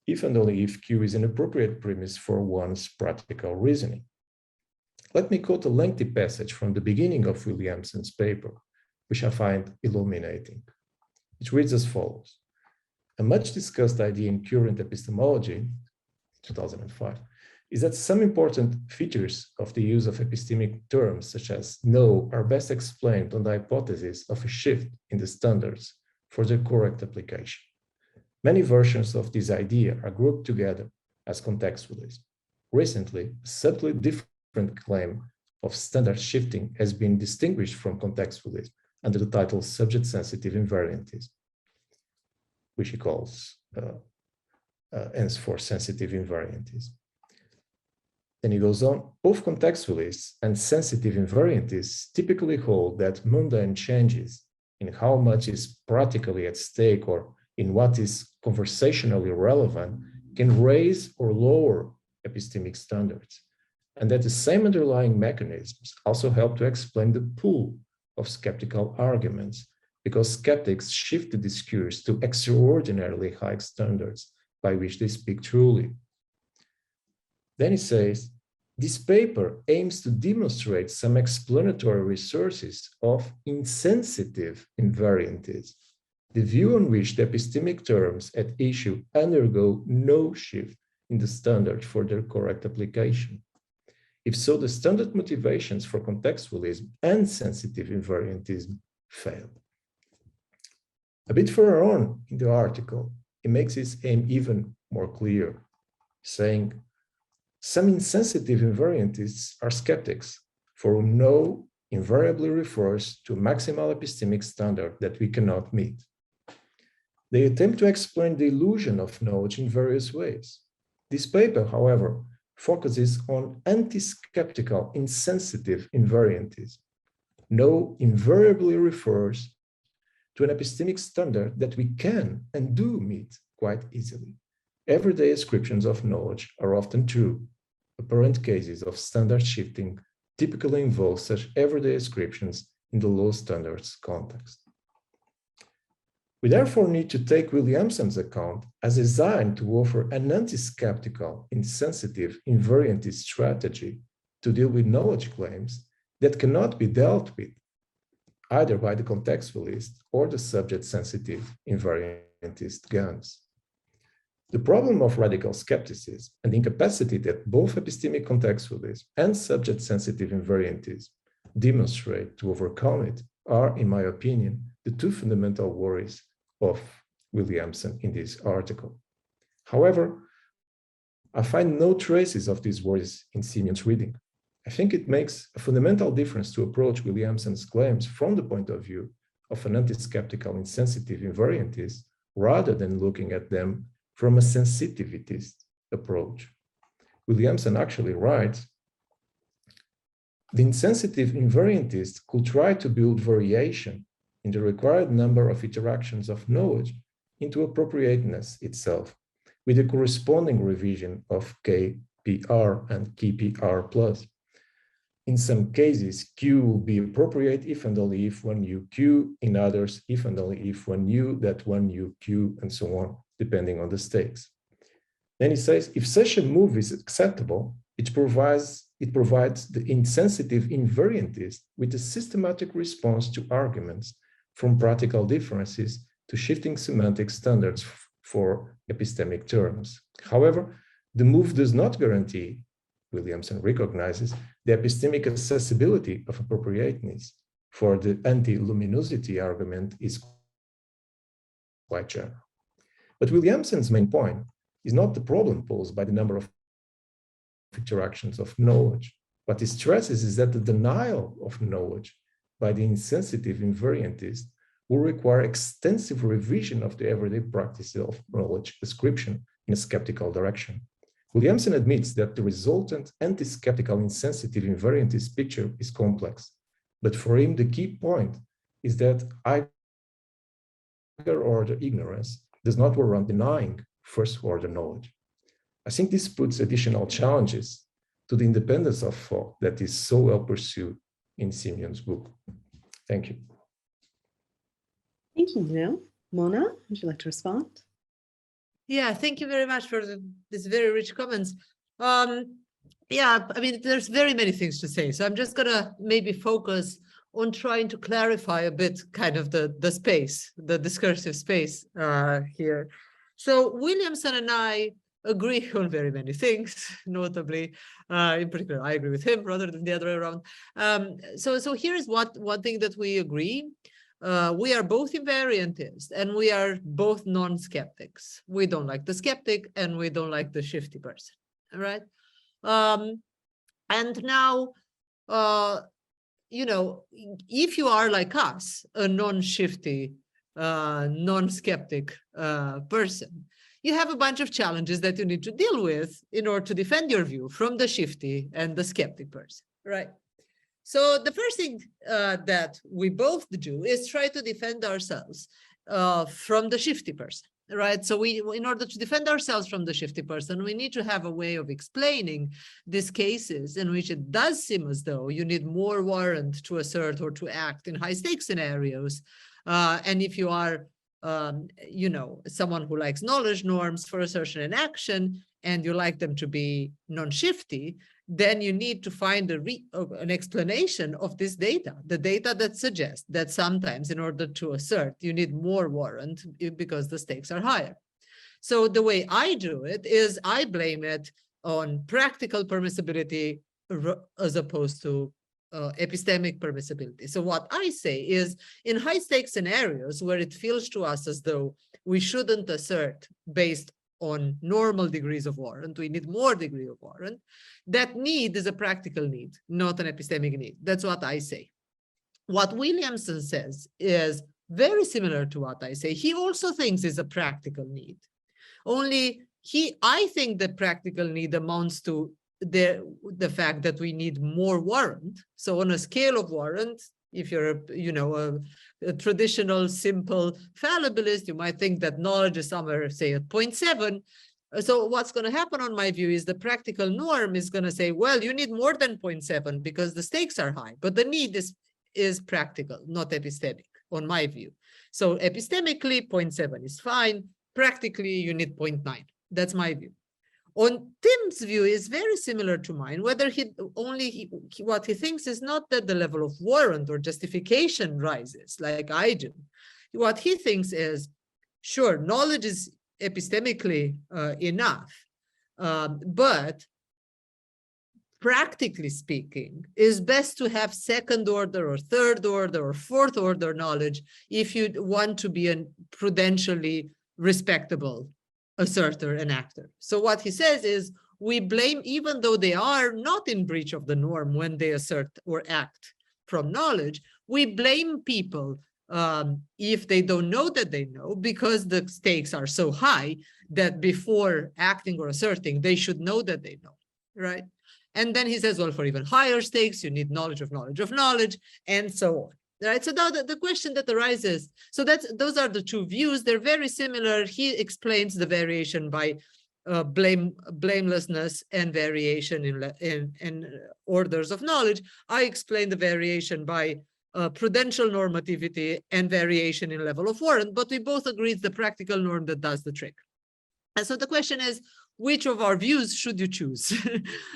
if and only if Q is an appropriate premise for one's practical reasoning. Let me quote a lengthy passage from the beginning of Williamson's paper, which I find illuminating. It reads as follows. A much discussed idea in current epistemology, 2005, is that some important features of the use of epistemic terms, such as know, are best explained on the hypothesis of a shift in the standards for their correct application. Many versions of this idea are grouped together as contextualism. Recently, a subtly different claim of standard shifting has been distinguished from contextualism under the title subject-sensitive invariantism. which he calls ends for sensitive invariantism. Then he goes on, both contextualists and sensitive invariantists typically hold that mundane changes in how much is practically at stake or in what is conversationally relevant can raise or lower epistemic standards, and that the same underlying mechanisms also help to explain the pool of skeptical arguments, because skeptics shift the discourse to extraordinarily high standards by which they speak truly. Then he says, this paper aims to demonstrate some explanatory resources of insensitive invariantism, the view on which the epistemic terms at issue undergo no shift in the standard for their correct application. If so, the standard motivations for contextualism and sensitive invariantism fail. A bit further on in the article, he makes his aim even more clear, saying, some insensitive invariantists are skeptics, for whom no invariably refers to a maximal epistemic standard that we cannot meet. They attempt to explain the illusion of knowledge in various ways. This paper, however, focuses on anti-skeptical insensitive invariantism. No invariably refers to an epistemic standard that we can and do meet quite easily. Everyday ascriptions of knowledge are often true. Apparent cases of standard shifting typically involve such everyday ascriptions in the low standards context. We therefore need to take Williamson's account as designed to offer an anti-skeptical, insensitive, invariantist strategy to deal with knowledge claims that cannot be dealt with either by the contextualist or the subject-sensitive invariantist guns. The problem of radical skepticism and the incapacity that both epistemic contextualism and subject-sensitive invariantism demonstrate to overcome it are, in my opinion, the two fundamental worries of Williamson in this article. However, I find no traces of these worries in Simion's reading. I think it makes a fundamental difference to approach Williamson's claims from the point of view of an anti-skeptical insensitive invariantist rather than looking at them from a sensitivitist approach. Williamson actually writes, the insensitive invariantist could try to build variation in the required number of interactions of knowledge into appropriateness itself, with a corresponding revision of KPR and KPR plus. In some cases, Q will be appropriate if and only if one U Q, in others, if and only if one U that one U Q, and so on, depending on the stakes. Then he says, if such a move is acceptable, it provides the insensitive invariantist with a systematic response to arguments from practical differences to shifting semantic standards for epistemic terms. However, the move does not guarantee, Williamson recognizes, the epistemic accessibility of appropriateness, for the anti-luminosity argument is quite general. But Williamson's main point is not the problem posed by the number of interactions of knowledge. What he stresses is that the denial of knowledge by the insensitive invariantist will require extensive revision of the everyday practice of knowledge description in a skeptical direction. Williamson admits that the resultant anti-skeptical insensitive invariantist picture is complex, but for him the key point is that either order ignorance does not warrant denying first order knowledge. I think this puts additional challenges to the independence of thought that is so well pursued in Simion's book. Thank you. Thank you, Nuno. Mona, would you like to respond? Yeah, thank you very much for these very rich comments. Yeah, I mean, there's very many things to say, so I'm just gonna maybe focus on trying to clarify a bit kind of the space, the discursive space here. So Williamson and I agree on very many things, notably, in particular, I agree with him rather than the other way around. So here's one thing that we agree. We are both invariantists and we are both non-skeptics. We don't like the skeptic and we don't like the shifty person, all right? And now, you know, if you are like us, a non-shifty non-skeptic person, you have a bunch of challenges that you need to deal with in order to defend your view from the shifty and the skeptic person, right? So the first thing that we both do is try to defend ourselves from the shifty person, right? So in order to defend ourselves from the shifty person, we need to have a way of explaining these cases in which it does seem as though you need more warrant to assert or to act in high stakes scenarios. And if you are, someone who likes knowledge norms for assertion and action, and you like them to be non-shifty, then you need to find an explanation of this data, the data that suggests that sometimes in order to assert, you need more warrant because the stakes are higher. So the way I do it is I blame it on practical permissibility as opposed to epistemic permissibility. So what I say is in high stakes scenarios where it feels to us as though we shouldn't assert based on normal degrees of warrant, we need more degree of warrant. That need is a practical need, not an epistemic need. That's what I say. What Williamson says is very similar to what I say. He also thinks it's a practical need. Only I think the practical need amounts to the fact that we need more warrant. So on a scale of warrant, if you're a traditional, simple fallibilist, you might think that knowledge is somewhere, say, at 0.7. So what's going to happen, on my view, is the practical norm is going to say, well, you need more than 0.7 because the stakes are high. But the need is practical, not epistemic, on my view. So epistemically, 0.7 is fine. Practically, you need 0.9. That's my view. On Tim's view is very similar to mine, whether what he thinks is not that the level of warrant or justification rises like I do. What he thinks is, sure, knowledge is epistemically enough, but practically speaking, is best to have second order or third order or fourth order knowledge if you want to be a prudentially respectable asserter and actor. So what he says is we blame, even though they are not in breach of the norm when they assert or act from knowledge, we blame people if they don't know that they know, because the stakes are so high that before acting or asserting, they should know that they know, right? And then he says, well, for even higher stakes, you need knowledge of knowledge of knowledge, and so on. Right. So now the question that arises, so those are the two views. They're very similar. He explains the variation by blamelessness and variation in orders of knowledge. I explain the variation by prudential normativity and variation in level of warrant, but we both agree it's the practical norm that does the trick. And so the question is, which of our views should you choose?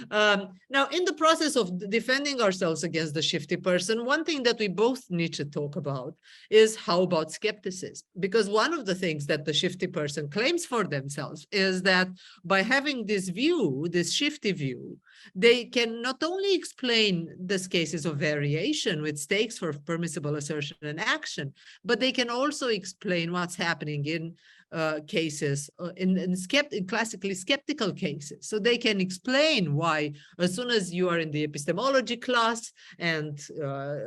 Now, in the process of defending ourselves against the shifty person, one thing that we both need to talk about is how about skepticism? Because one of the things that the shifty person claims for themselves is that by having this view, this shifty view, they can not only explain these cases of variation with stakes for permissible assertion and action, but they can also explain what's happening in cases, in classically skeptical cases. So they can explain why, as soon as you are in the epistemology class and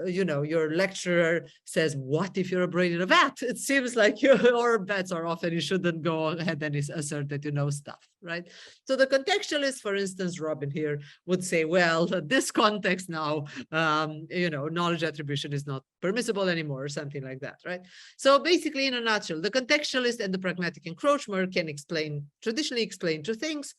your lecturer says, what if you're a brain in a vat? It seems like your bets are off and you shouldn't go ahead and assert that you know stuff, right? So the contextualist, for instance, Robin here, would say, well, this context now, knowledge attribution is not permissible anymore, or something like that, right? So basically, in a nutshell, the contextualist and the pragmatic encroacher can traditionally explain two things: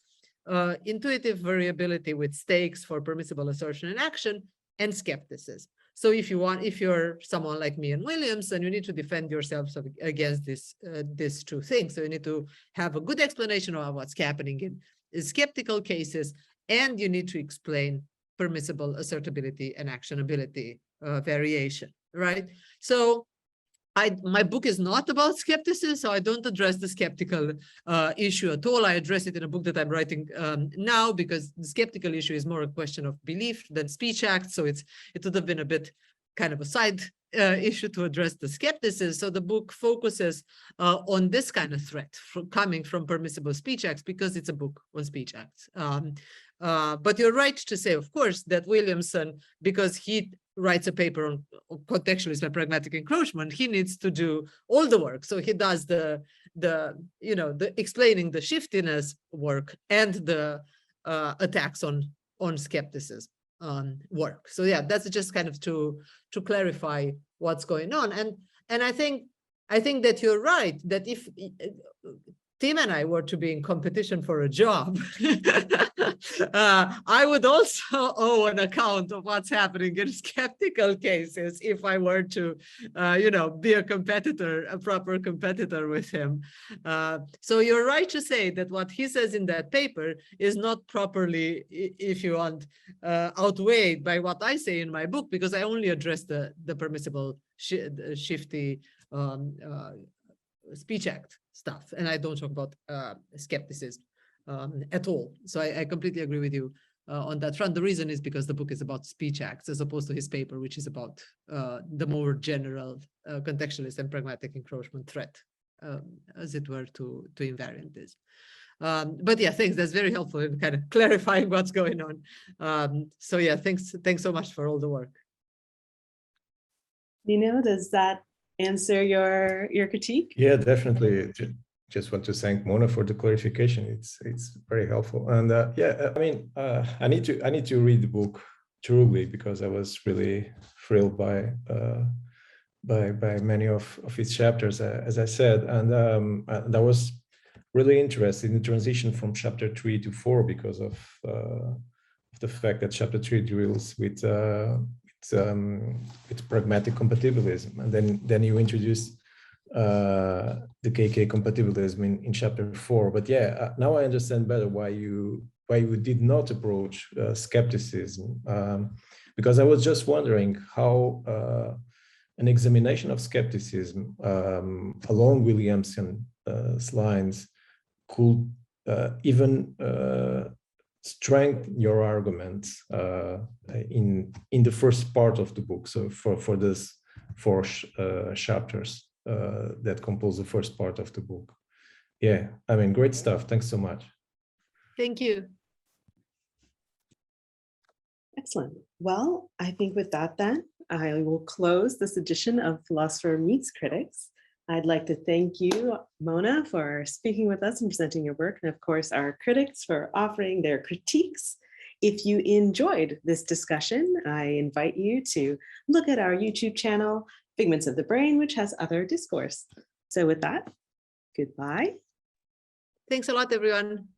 intuitive variability with stakes for permissible assertion and action, and skepticism. So if you're someone like me and Williams, and you need to defend yourselves against these two things, so you need to have a good explanation of what's happening in skeptical cases, and you need to explain permissible assertability and actionability variation, right? So my book is not about skepticism, so I don't address the skeptical issue at all. I address it in a book that I'm writing now, because the skeptical issue is more a question of belief than speech act. So it would have been a bit kind of a side issue to address the skepticism. So the book focuses on this kind of threat coming from permissible speech acts, because it's a book on speech acts. But you're right to say, of course, that Williamson, because he writes a paper on contextualism and pragmatic encroachment, he needs to do all the work. So he does the explaining the shiftiness work and the attacks on skepticism work. So yeah, that's just kind of to clarify what's going on. And I think that you're right, that if Tim and I were to be in competition for a job, I would also owe an account of what's happening in skeptical cases if I were to, be a competitor, a proper competitor with him. So you're right to say that what he says in that paper is not properly, if you want, outweighed by what I say in my book, because I only address the permissible shifty speech act stuff, and I don't talk about skepticism at all. So I completely agree with you on that front. The reason is because the book is about speech acts as opposed to his paper, which is about the more general contextualist and pragmatic encroachment threat, as it were, to invariantism. But yeah, thanks. That's very helpful in kind of clarifying what's going on. So yeah, thanks so much for all the work. Nuno, does that answer your critique? Yeah, definitely. Just want to thank Mona for the clarification. It's very helpful. And I need to read the book truly, because I was really thrilled by many of its chapters, as I said, and I was really interested in the transition from chapter 3 to 4 because of the fact that chapter 3 deals with pragmatic compatibilism, and then you introduce the KK compatibilism in chapter 4. But yeah, now I understand better why you did not approach skepticism, because I was just wondering how an examination of skepticism along Williamson's lines could even strengthen your arguments in the first part of the book. So for this 4 chapters that compose the first part of the book. Yeah, I mean, great stuff. Thanks so much. Thank you. Excellent. Well, I think with that then, I will close this edition of Philosopher Meets Critics. I'd like to thank you, Mona, for speaking with us and presenting your work, and of course, our critics for offering their critiques. If you enjoyed this discussion, I invite you to look at our YouTube channel, Figments of the Brain, which has other discourse. So with that, goodbye. Thanks a lot, everyone.